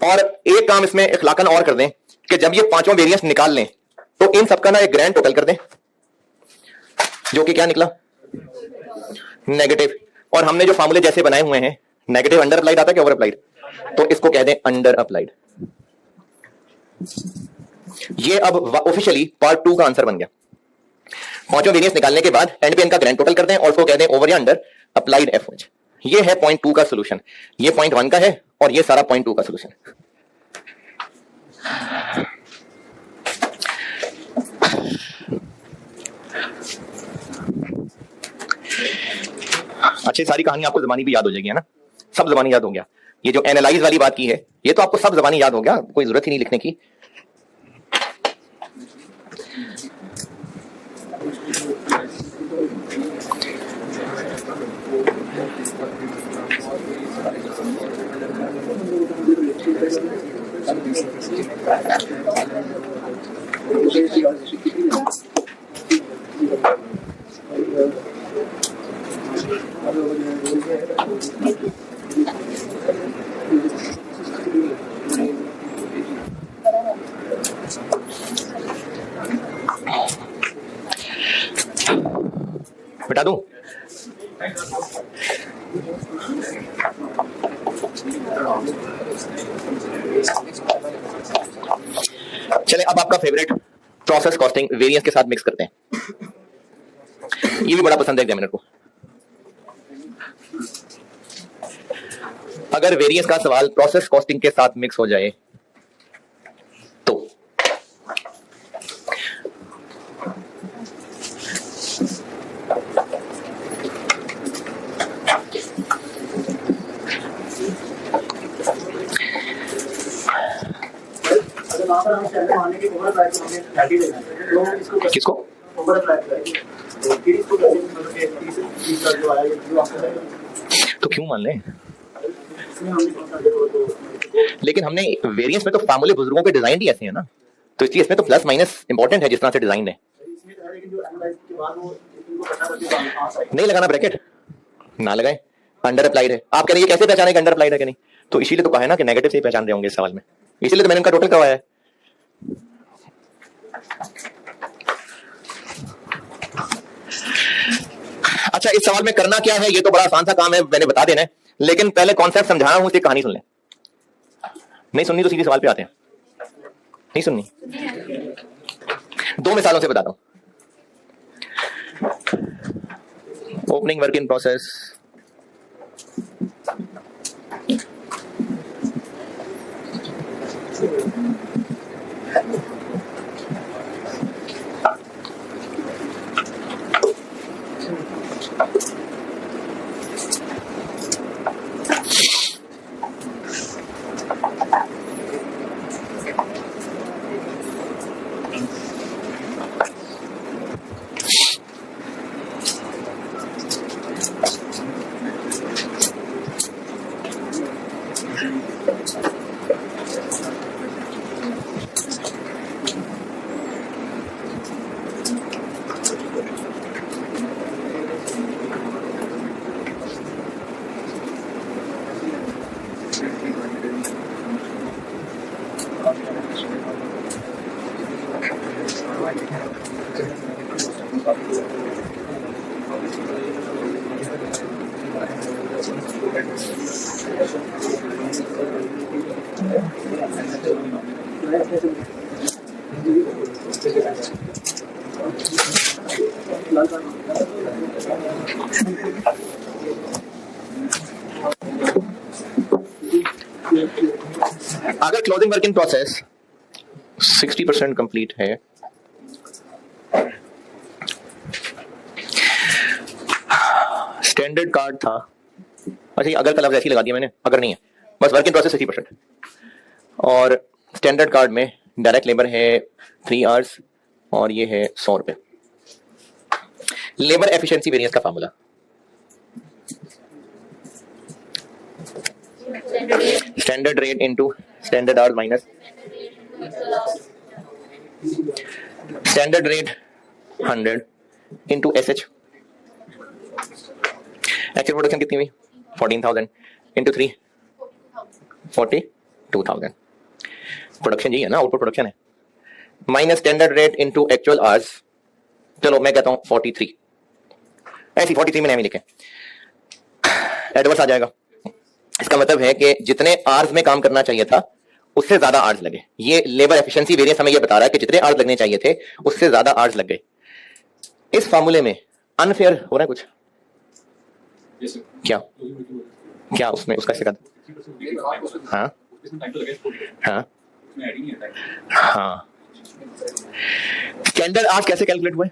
और एक काम इसमें इखलाकन और कर दें कि जब ये पांचों वेरिएंस निकाल लें तो इन सबका ना एक ग्रैंड टोटल कर दें, जो कि क्या निकला, नेगेटिव। और हमने जो फार्मूले जैसे बनाए हुए हैं, नेगेटिव अंडर अप्लाइड आता है कि ओवर अप्लाइड, तो इसको कह दें अंडर अप्लाइड। ये अब ऑफिशियली पार्ट 2 का आंसर बन गया। पांचों वेरिएंस निकालने के बाद एंड पे इनका ग्रैंड टोटल कर दें और उसको कह दें ओवर या अंडर अप्लाइड एफओएच। ये है पॉइंट 2 का सॉल्यूशन, ये पॉइंट 1 का है और ये सारा पॉइंट 2 का सॉल्यूशन। अच्छी सारी कहानी आपको जबानी भी याद हो जाएगी, है ना, सब जबानी याद हो गया। ये जो एनालाइज वाली बात की है, ये तो आपको सब जबानी याद हो गया, कोई जरूरत ही नहीं लिखने की। बता दूं, चले अब आपका फेवरेट प्रोसेस कॉस्टिंग वेरिएंस के साथ मिक्स करते हैं। ये भी बड़ा पसंद है एग्जामिनर को। अगर वेरिएंस का सवाल प्रोसेस कॉस्टिंग के साथ मिक्स हो जाए तो किसको तो क्यों मान लें, लेकिन हमने वेरिएंस में तो फार्मूले बुजुर्गों के डिजाइन ही ऐसे हैं ना, तो इसलिए इसमें तो प्लस माइनस इंपॉर्टेंट है जिस तरह से डिजाइन है। नहीं लगाना ब्रैकेट, ना लगाए, अंडर अप्लाइड है। आप कह रहे हैं कैसे पहचाने कि अंडर अप्लाइड है कि नहीं, तो इसीलिए तो कहा है ना कि नेगेटिव से ही पहचान रहे होंगे इस सवाल में, इसीलिए तो मैंने उनका टोटल करवाया है। अच्छा, इस सवाल में करना क्या है, ये तो बड़ा आसान सा काम है, मैंने बता देना है, लेकिन पहले कॉन्सेप्ट समझा रहा हूं, इसकी कहानी सुन लें। नहीं सुननी तो सीधे सवाल पे आते हैं। नहीं सुननी, 2 मिसालों से बताता हूं। ओपनिंग वर्क इन प्रोसेस, अगर closing work in process 60% complete है स्टैंडर्ड कार्ड था, अच्छा ये अगर का लफ्ज ऐसी लगा दिया मैंने, अगर नहीं है, बस वर्क इन प्रोसेस 60%। और स्टैंडर्ड कार्ड में डायरेक्ट लेबर है 3 आवर्स और ये है 100 रुपए। लेबर एफिशिएंसी वेरिएंस का formula, standard rate into standard hours minus standard rate 100 into SH. Actual production कितनी हुई 14,000 इनटू 3 42,000। प्रोडक्शन यही है ना, आउटपुट प्रोडक्शन है, minus standard rate into actual hours, चलो मैं कहता हूं 43, ऐसी 43 में नहीं लिखे, एडवर्स आ जाएगा। इसका मतलब है कि जितने आवर्स में काम करना चाहिए था उससे ज्यादा आवर्स लगे। ये लेबर एफिशिएंसी वेरिएंस हमें ये बता रहा है कि जितने आवर्स लगने चाहिए थे उससे ज्यादा आवर्स लग गए। इस फार्मूले में अनफेयर हो रहा है कुछ? क्या क्या उसमें उसका शिकायत? हाँ हाँ हाँ, स्टैंडर्ड आवर्स कैसे कैलकुलेट हुए?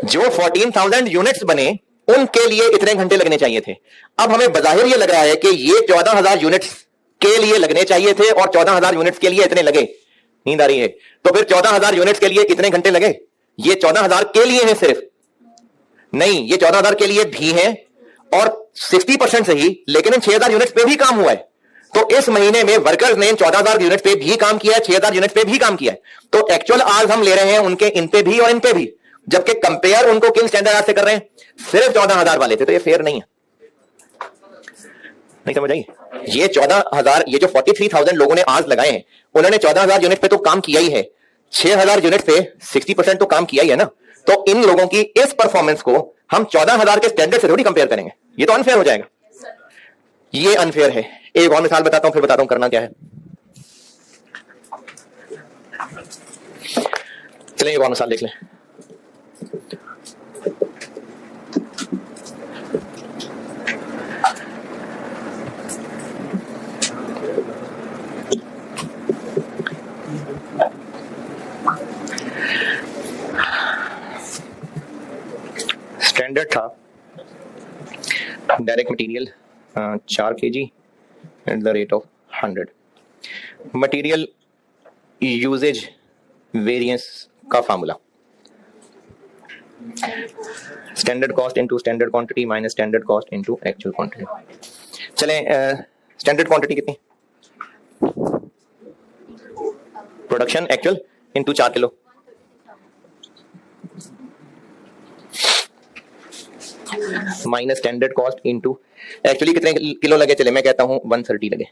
जो 14,000 यूनिट्स बने उनके लिए इतने घंटे लगने चाहिए थे। अब हमें बजाहिर ये लग रहा है कि ये 14,000 यूनिट्स के लिए लगने चाहिए थे और 14,000 यूनिट्स के लिए इतने लगे। नींद आ रही है? तो फिर 14,000 यूनिट्स के लिए कितने घंटे लगे? ये 14,000 के लिए है सिर्फ नहीं, ये 14,000 के लिए भी है और 60% सही, लेकिन इन 6,000 यूनिट्स पे भी काम हुआ है। तो इस महीने में वर्कर्स ने 14,000 यूनिट्स पे भी काम किया है, 6,000 यूनिट्स पे भी काम किया है। तो एक्चुअल आवर्स हम ले रहे हैं उनके इन पे भी और इन पे भी, जबकि कंपेयर उनको किन स्टैंडर्ड आवर्स से कर रहे हैं? सिर्फ 14,000 वाले थे। तो ये फेयर नहीं है, नहीं समझ आई? ये 14,000, ये जो 43,000 लोगों ने आवर्स लगाए हैं उन्होंने 14,000 यूनिट पे तो काम किया ही है, 6,000 यूनिट पे 60% तो काम किया ही है ना। तो इन लोगों की इस परफॉर्मेंस को हम 14,000 के स्टैंडर्ड से थोड़ी कंपेयर करेंगे, ये तो अनफेयर हो जाएगा। ये अनफेयर है। एक और मिसाल बताता हूं, फिर बताता हूं करना क्या है। चलिए एक और मिसाल देख लें। स्टैंडर्ड था direct material 4 kg at the rate of 100। Material usage variance का formula, standard cost into standard quantity minus standard cost into actual quantity. चलें स्टैंडर्ड क्वांटिटी कितनी? Production actual into 4 kilo, minus standard cost into actually कितने kilo लगे? चले मैं कहता हूं 130 लगे।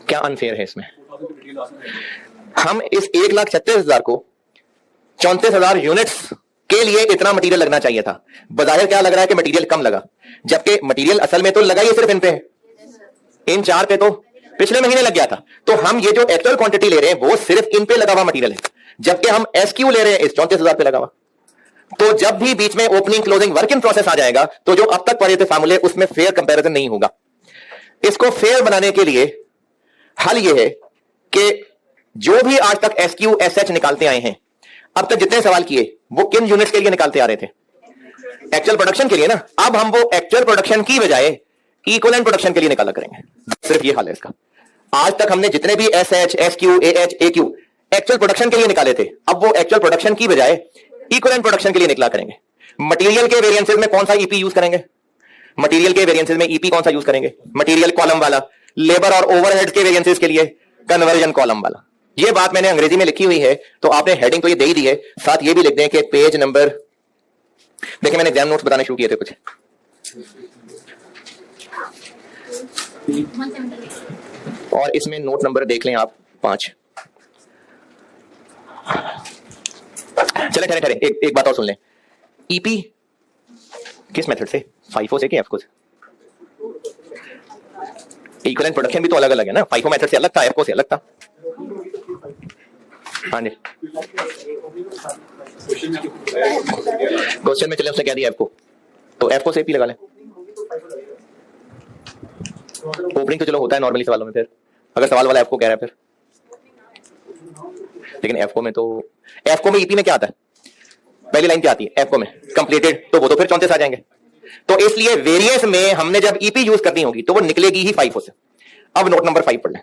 क्या अनफेयर है इसमें? हम इस 1,36,000 को 34,000 यूनिट्स के लिए इतना मटेरियल लगना चाहिए था। बजाहिर क्या लग रहा है कि मटेरियल कम लगा, जबकि मटेरियल असल में तो लगा ही सिर्फ इन पे, इन 4 पे तो पिछले महीने लग गया था। तो हम ये जो एक्चुअल क्वांटिटी ले रहे हैं वो सिर्फ इन पे लगा हुआ मटेरियल है, जबकि हम एसक्यू ले रहे हैं इस 34,000 पे लगा हुआ। तो जब भी बीच में opening closing work in process आ जाएगा तो जो अब तक पढ़े थे फार्मूले उसमें फेयर कंपैरिजन नहीं होगा। इसको फेयर बनाने के लिए हल यह है कि जो भी आज तक एसक्यू एसएच निकालते आए हैं, अब तक जितने सवाल किए वो किन यूनिट्स के लिए निकालते आ रहे थे? एक्चुअल प्रोडक्शन के लिए ना। अब हम वो एक्चुअल प्रोडक्शन की बजाय इक्विवेलेंट प्रोडक्शन के लिए निकाला करेंगे। सिर्फ ये हाल है इसका। आज तक हमने जितने भी SH SQ AH AQ actual production के लिए निकाले थे, अब वो एक्चुअल प्रोडक्शन की बजाय इक्विवेलेंट प्रोडक्शन के लिए निकला करेंगे। मटेरियल के वेरिएंसेस में कौन सा ईपी यूज करेंगे? मटेरियल के वेरिएंसेस में ईपी कौन सा यूज करेंगे? मटेरियल कॉलम वाला। लेबर और ओवरहेड्स के वेरिएंसेस के लिए कन्वर्जन कॉलम वाला। ये बात मैंने अंग्रेजी में लिखी हुई है, तो आपने हेडिंग तो ये दे ही दी है, साथ ये भी लिख दें कि पेज नंबर, देखिए मैंने एग्जाम नोट्स बताने शुरू किए थे कुछ, और इसमें नोट नंबर देख लें आप 5। चले ठहरे ठहरे, एक बात और सुन लें। ईपी किस मेथड से? फाइफो से कि एफको से? इक्विवेलेंट प्रोडक्शन भी तो अलग अलग है ना, फाइफो मेथड से अलग था, एफको से अलग था। हाँ जी, क्वेश्चन में चले उसने कह दिया एफको, तो एफको से ईपी लगा लें। ओपनिंग तो चलो होता है नॉर्मली सवालों में, फिर अगर सवाल वाला एफको कह रहा है फिर, लेकिन एफको में तो, एफको में ईपी में क्या आता है? पहली लाइन क्या आती है एफओ में, कंप्लीटेड, तो वो तो फिर 34 आ जाएंगे। तो इसलिए वेरिएंस में हमने जब ईपी यूज करनी होगी तो वो निकलेगी ही 5 से। अब नोट नंबर 5 पढ़ लें।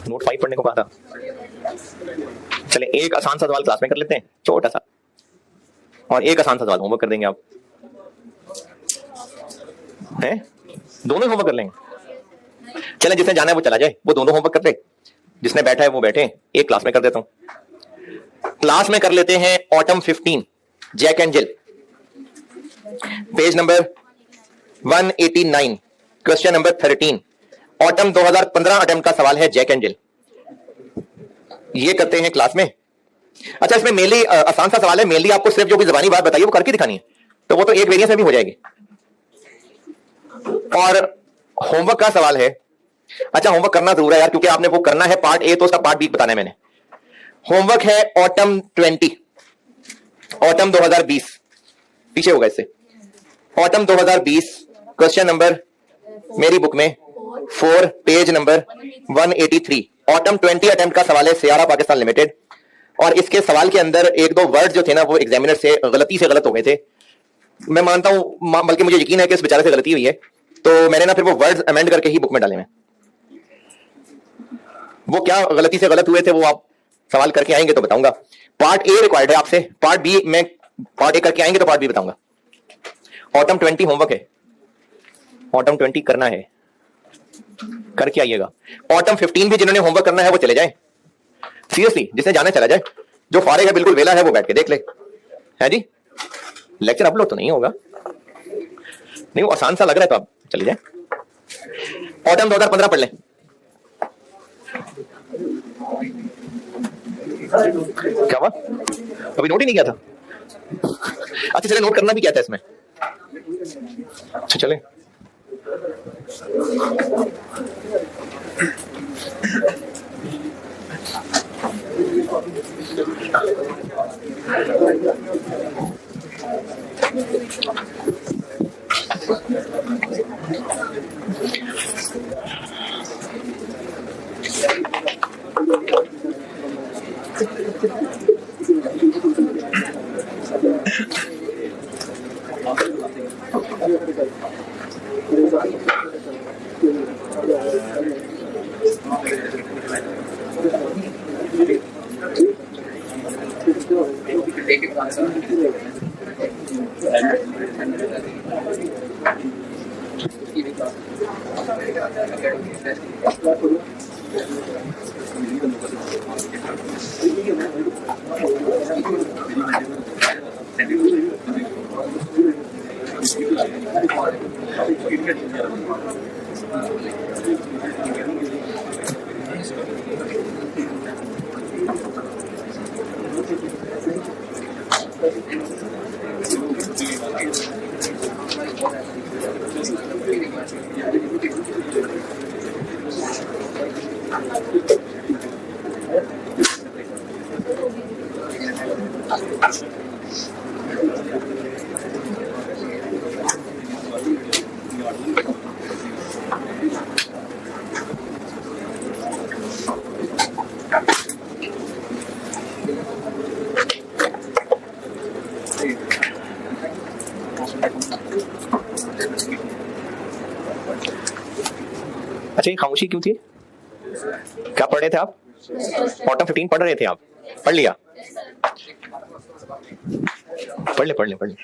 नोट 5 पढ़ने को कहा था। चले एक आसान सा सवाल क्लास में कर लेते हैं, छोटा सा, और एक आसान सा सवाल होमवर्क कर देंगे। आप हैं दोनों होमवर्क कर लेंगे। चलें जिसने जाना है वो चला जाए, वो दोनों होमवर्क कर ले, जिसने बैठा है वो बैठे। एक क्लास में कर देता हूं। क्लास में कर लेते हैं autumn 15 Jack and Jill, page number 189, question number 13, autumn 2015 attempt का सवाल है जैक एंड जिल। ये करते हैं क्लास में। अच्छा इसमें मेनली आसान सा सवाल है, मेनली आपको सिर्फ जो भी जबानी बात बताइए वो करके दिखानी है, तो वो तो एक वेरिएंस में भी हो जाएगी। और होमवर्क का सवाल है, अच्छा होमवर्क करना जरूर है यार, क्योंकि आपने वो करना है पार्ट ए, तो उसका पार्ट बी बताना है मैंने। होमवर्क है ऑटम 20, ऑटम 2020, पीछे होगा इससे, ऑटम 2020, क्वेश्चन नंबर मेरी बुक में 4, पेज नंबर 183, ऑटम 20 अटेम्प्ट का सवाल है सियारा पाकिस्तान लिमिटेड। और इसके सवाल के अंदर एक दो वर्ड जो थे ना वो एग्जामिनर से गलती से गलत हो गए थे, मैं मानता हूं, बल्कि मुझे यकीन है कि इस बेचारे से गलती हुई है, तो मैंने ना फिर वो वर्ड्स अमेंड करके ही बुक में डाले हैं। वो क्या गलती से गलत हुए थे वो आप सवाल करके आएंगे तो बताऊंगा। पार्ट ए रिक्वायर्ड है आपसे, पार्ट बी में पार्ट ए करके आएंगे तो पार्ट बी बताऊंगा। ऑटम 20 होमवर्क है, ऑटम 20 करना है, करके आइएगा। ऑटम 15 भी जिन्होंने होमवर्क करना है वो चले जाए, सीरियसली जिसने जाना चला जाए, जो फारिग है बिल्कुल वेला है वो बैठ के देख ले। है जी, लेक्चर अपलोड तो नहीं होगा, नहीं वो आसान सा लग रहा है तो आप चले जाए। ऑटम 2015 पढ़ लें। क्या हुआ, अभी नोट ही नहीं किया था? अच्छा चले, नोट करना भी क्या था इसमें? अच्छा चले, अच्छा ये खामोशी क्यों थी? क्या पढ़ रहे थे आप? ऑटम 15 पढ़ रहे थे आप? पढ़ लिया? पढ़ ले पढ़ ले पढ़ ले।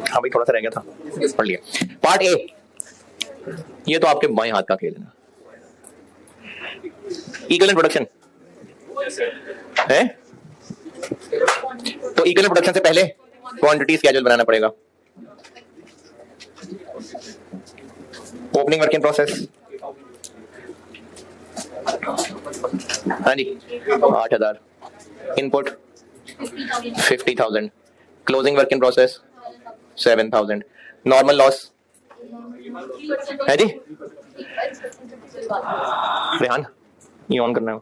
हाँ भाई थोड़ा सा रह गया था, पढ़ लिया। पार्ट ए, ये तो आपके बाएं हाथ का खेल है ना, इक्विवेलेंट प्रोडक्शन है, तो इक्विवेलेंट प्रोडक्शन से पहले क्वांटिटी स्केड्यूल बनाना पड़ेगा। ओपनिंग वर्क इन प्रोसेस, हाँ जी 8,000, input 50,000, closing work in process 7,000, normal loss है जी। रेहान ये ऑन करना है,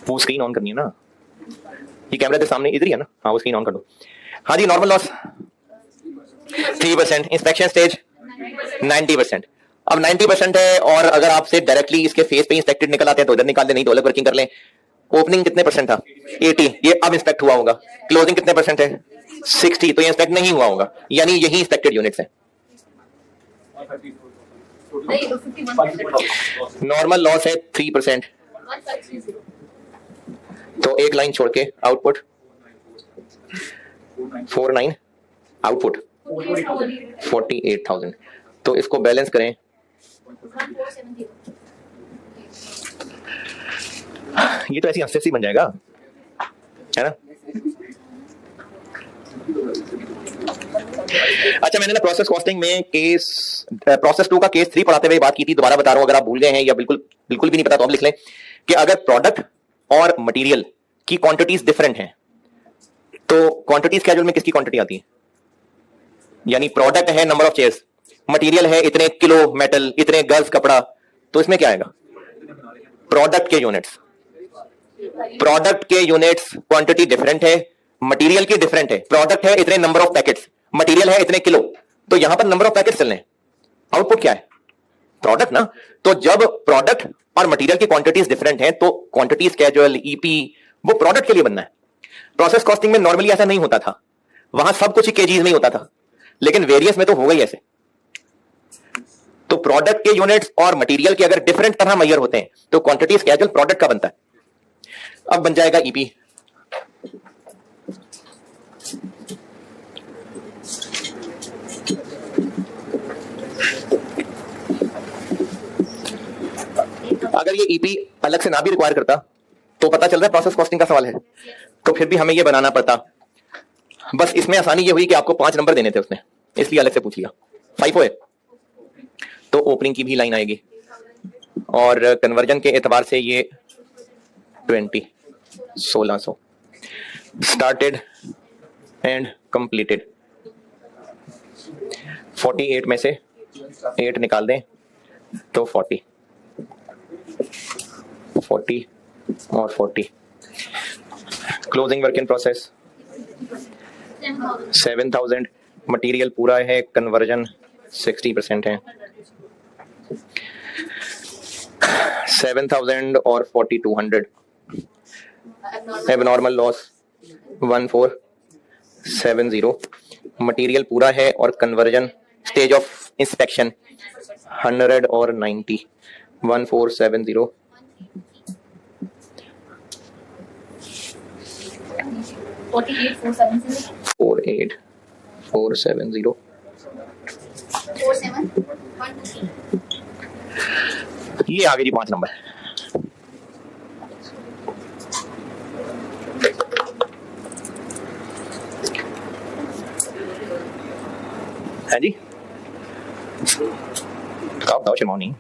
वो स्क्रीन ऑन करनी है ना, ये कैमरे के सामने इधर ही है ना, हाँ वो स्क्रीन ऑन कर दो। हाँ जी, नॉर्मल लॉस 3%, इंस्पेक्शन स्टेज 90%। अब 90% है, और अगर आपसे डायरेक्टली इसके फेस पे इंस्पेक्टेड निकल आते हैं तो इधर निकाल दें, नहीं तो अलग वर्किंग कर लें। ओपनिंग कितने परसेंट था? 80, ये अब इंस्पेक्ट हुआ होगा। क्लोजिंग कितने परसेंट है? 60, तो ये इंस्पेक्ट नहीं हुआ होगा, यानी यही इंस्पेक्टेड यूनिट्स हैं। नॉर्मल लॉस है 3%, तो एक लाइन छोड़ के आउटपुट 49, आउटपुट 48,000, तो इसको बैलेंस करें। ये तो ऐसी हंसते बन जाएगा, है ना। अच्छा, मैंने ना प्रोसेस कॉस्टिंग में प्रोसेस 2 का केस 3 पढ़ाते हुए बात की थी, दोबारा बता रहा हूं, अगर आप भूल गए हैं या बिल्कुल भी नहीं पता तो आप लिख लें कि अगर प्रोडक्ट और मटेरियल की क्वांटिटीज डिफरेंट हैं तो क्वांटिटी स्केड्यूल में किसकी क्वांटिटी आती है? यानी प्रोडक्ट है नंबर ऑफ चेयर्स, मटेरियल है इतने किलो मेटल, इतने गज कपड़ा, तो इसमें क्या आएगा? प्रोडक्ट के यूनिट्स, प्रोडक्ट के यूनिट्स क्वांटिटी डिफरेंट है, मटेरियल की डिफरेंट है। प्रोडक्ट है इतने नंबर ऑफ पैकेट्स, मटेरियल है इतने किलो, तो यहां पर नंबर ऑफ पैकेट्स चलने, आउटपुट क्या है? प्रोडक्ट ना। तो जब प्रोडक्ट और मटेरियल की क्वांटिटीज डिफरेंट है तो क्वांटिटी स्केड्यूल, ईपी, वो प्रोडक्ट के लिए बनना है। प्रोसेस कॉस्टिंग में नॉर्मली ऐसा नहीं होता था, वहां सब कुछ केजीज में होता था, लेकिन वेरियस में तो हो गई ऐसे। तो प्रोडक्ट के यूनिट्स और मटेरियल के अगर डिफरेंट तरह मेजर होते हैं तो क्वांटिटी स्केड्यूल प्रोडक्ट का बनता है। अब बन जाएगा ईपी। अगर ये ईपी अलग से ना भी रिक्वायर करता तो पता चल रहा है प्रोसेस कॉस्टिंग का सवाल है, तो फिर भी हमें ये बनाना पड़ता। बस इसमें आसानी ये हुई कि आपको 5 नंबर देने थे उसने, इसलिए अलग से पूछ लिया। 5 है तो ओपनिंग की भी लाइन आएगी, और कन्वर्जन के एतबार से ये 20, 1600, स्टार्टेड एंड कंप्लीटेड। 48 में से 8 निकाल दें तो 40 और 40। Closing work in process 7,000, material पूरा है, कन्वर्जन 60% है। 7,000 और 4,200। एबनॉर्मल लॉस 1,470, मटेरियल पूरा है और कन्वर्जन स्टेज ऑफ इंस्पेक्शन 100 और 90, 1,470। 48,470। 47,123। ये आगे जी 5 नंबर। है जी, बताओ शर्माओ नहीं।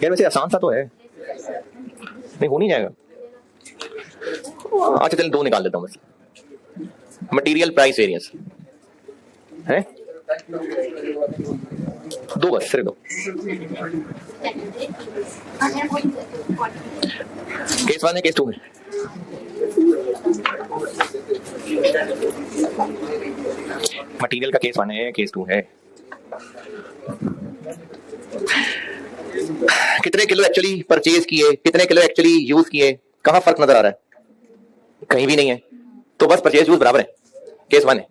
यार वैसे आसान सा तो है, नहीं हो नहीं जाएगा। अच्छा चल 2 निकाल देता हूँ बस। मटेरियल प्राइस वेरिएंस है, दो बस, सिर्फ दो। केस 1 है, केस 2 है। मटेरियल का केस 1 है, केस 2 है। कितने किलो एक्चुअली परचेज किए, कितने किलो एक्चुअली यूज किए, कहां फर्क नजर आ रहा है? कहीं भी नहीं है, तो बस परचेज यूज बराबर है, केस 1 है।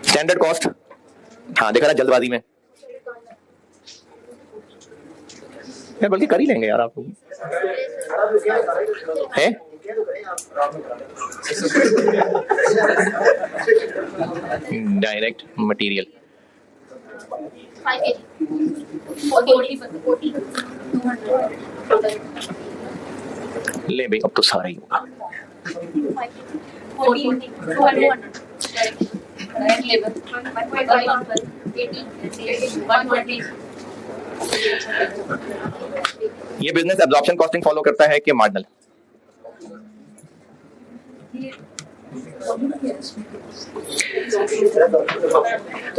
स्टैंडर्ड कॉस्ट, हाँ देखा ना जल्दबाजी में, यार बल्कि कर ही लेंगे यार आप लोग हैं। डायरेक्ट मटेरियल ले भाई, अब तो सारा ही होगा। ये बिजनेस एब्जॉर्प्शन कॉस्टिंग फॉलो करता है कि मार्जिनल?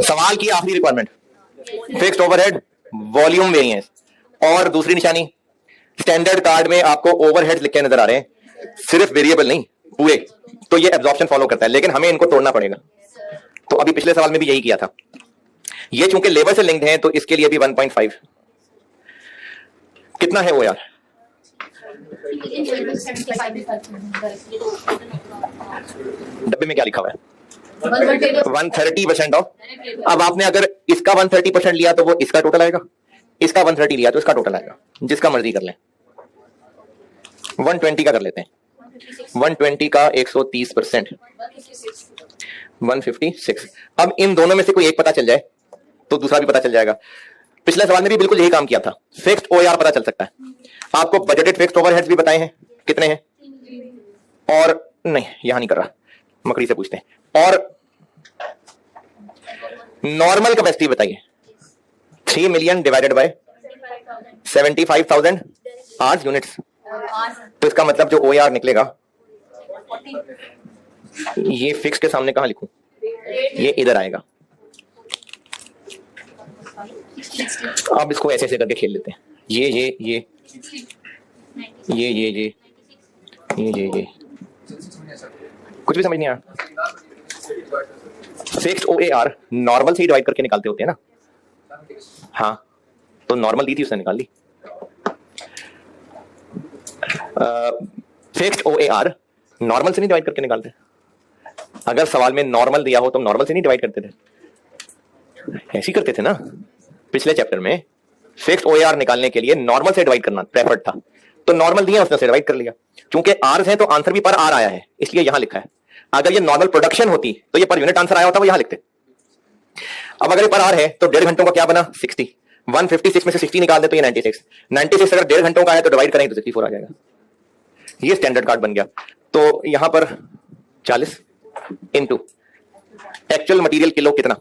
सवाल की आखिरी requirement fixed overhead, volume variance, और दूसरी निशानी स्टैंडर्ड कार्ड में आपको ओवरहेड्स लिखे नजर आ रहे हैं, सिर्फ वेरिएबल नहीं पूरे, तो ये एब्जॉर्प्शन फॉलो करता है, लेकिन हमें इनको तोड़ना पड़ेगा। तो अभी पिछले सवाल में भी यही किया था। ये चूंकि लेबर से लिंक्ड है तो इसके लिए भी 1.5 कितना है वो यार? डब्बे में क्या लिखा हुआ है? 130% ऑफ। अब आपने अगर इसका 130% लिया तो वो इसका टोटल आएगा, इसका 130 लिया तो इसका टोटल आएगा, जिसका मर्जी कर लें। 120 का कर लेते हैं, 120 का 130%, 156। अब इन दोनों में से कोई एक पता चल जाए तो दूसरा भी पता चल जाएगा। पिछले सवाल में भी बिल्कुल यही काम किया था। फिक्स्ड ओआर पता चल सकता है आपको, बजटेड फिक्स्ड ओवरहेड्स भी बताए हैं कितने हैं, और नहीं यहां नहीं कर रहा, मकड़ी से पूछते हैं। और नॉर्मल कैपेसिटी बताइए, 3 million divided by 75,000 hours units, तो इसका मतलब जो ओआर निकलेगा, ये फिक्स के सामने कहां लिखूं, ये इधर आएगा। अब इसको ऐसे ऐसे करके खेल लेते हैं, ये कुछ भी समझ नहीं आया। फिक्स्ड ओआर नॉर्मल से ही डिवाइड करके निकालते होते हैं ना, हाँ तो नॉर्मल दी थी उसने निकाल ली। फिक्स्ड ओआर नॉर्मल से नहीं डिवाइड करके निकालते। अगर सवाल में नॉर्मल दिया हो तो नॉर्मल से नहीं डिवाइड करते थे, ऐसे ही करते थे ना पिछले चैप्टर में। फिक्स्ड ओआर निकालने के लिए नॉर्मल से डिवाइड करना प्रेफर्ड था, तो नॉर्मल दिया उसने से डिवाइड कर लिया। क्योंकि आर्स हैं तो आंसर भी पर आर आया है, इसलिए यहां लिखा है। अगर ये नॉर्मल प्रोडक्शन होती तो ये पर यूनिट आंसर आया होता, वो यहां लिखते। अब अगर ये पर आर है तो 1.5 घंटों का क्या बना, 60। 156 में से 60 निकाल दे तो ये 96 अगर 1.5 घंटों का है तो डिवाइड करेंगे तो 64 आ जाएगा। ये स्टैंडर्ड कार्ड बन गया। तो यहां पर 40 इंटू एक्चुअल मटेरियल किलो कितना,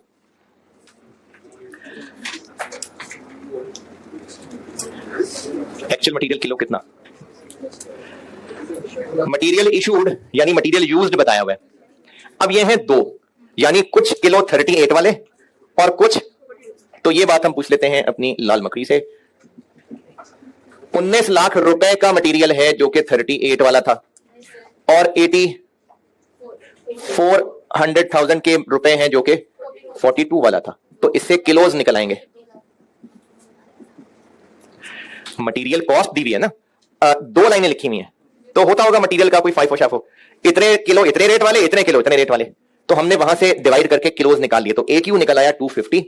एक्चुअल मटेरियल किलो कितना, मटेरियल इशूड यानी मटेरियल यूज्ड बताया हुआ है। अब ये हैं दो, यानी कुछ किलो 38 वाले और कुछ, तो ये बात हम पूछ लेते हैं अपनी लाल मकड़ी से। 19 लाख रुपए का मटेरियल है जो कि 38 वाला था, और 8400,000 के रुपए हैं जो कि 42 वाला था, तो इससे किलोज निकल आएंगे। मटेरियल कॉस्ट दी हुई है ना, दो लाइनें लिखी हुई हैं, तो होता होगा मटेरियल का कोई फाइफो शाफो, इतने किलो इतने रेट वाले, इतने किलो इतने रेट वाले, तो हमने वहां से डिवाइड करके किलोज निकाल लिए। तो एक क्यू निकल आया 250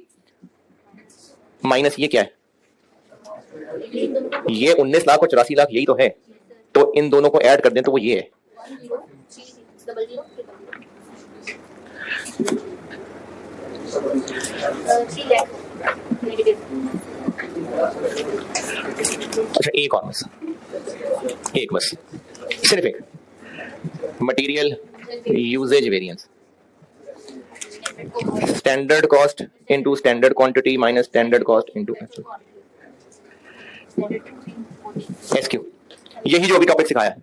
माइनस ये क्या है, ये 19 लाख और 84 लाख यही तो है, तो इन दोनों को ऐड कर दें तो वो ये है। अच्छा एक और बस, एक बस, सिर्फ एक, material usage variance, standard cost into standard quantity minus standard cost into SQ, यही जो अभी टॉपिक सिखाया है।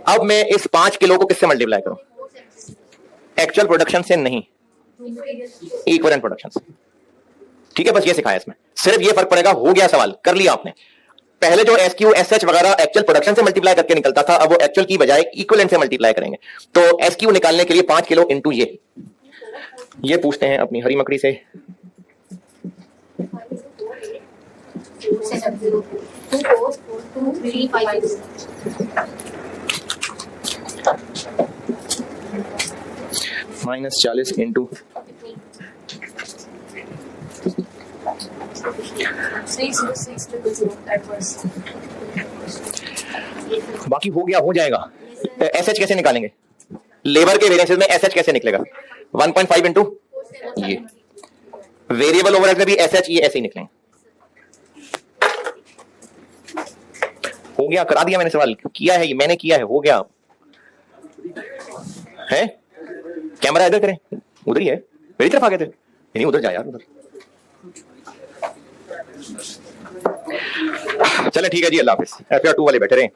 अब मैं इस 5 किलो को किससे मल्टीप्लाई करूं? एक्चुअल प्रोडक्शन से नहीं, इक्विवेलेंट प्रोडक्शन से। ठीक है, बस ये सिखाया इसमें, सिर्फ ये फर्क पड़ेगा। हो गया सवाल, कर लिया आपने। पहले जो SQ SH वगैरह एक्चुअल प्रोडक्शन से मल्टीप्लाई करके निकलता था, अब वो एक्चुअल की बजाय इक्विवेलेंट से मल्टीप्लाई करेंगे। तो SQ निकालने के लिए 5 किलो इंटू ये पूछते हैं अपनी हरी मकड़ी से। -40 इंटू बाकी हो गया, हो जाएगा। SH कैसे निकालेंगे? लेबर के वेरिएंसेस में SH कैसे निकलेगा? 1.5 इंटू ये वेरिएबल ओवरहेड में भी SH ये ऐसे ही निकलेंगे। हो गया, करा दिया मैंने, सवाल किया है, ये मैंने किया है, हो गया है। कैमरा इधर करें, उधर ही है, मेरी तरफ आ गए थे, नहीं उधर जा यार, उधर। चले ठीक है जी, अल्लाह हाफिज। FR2 वाले बैठे रहे।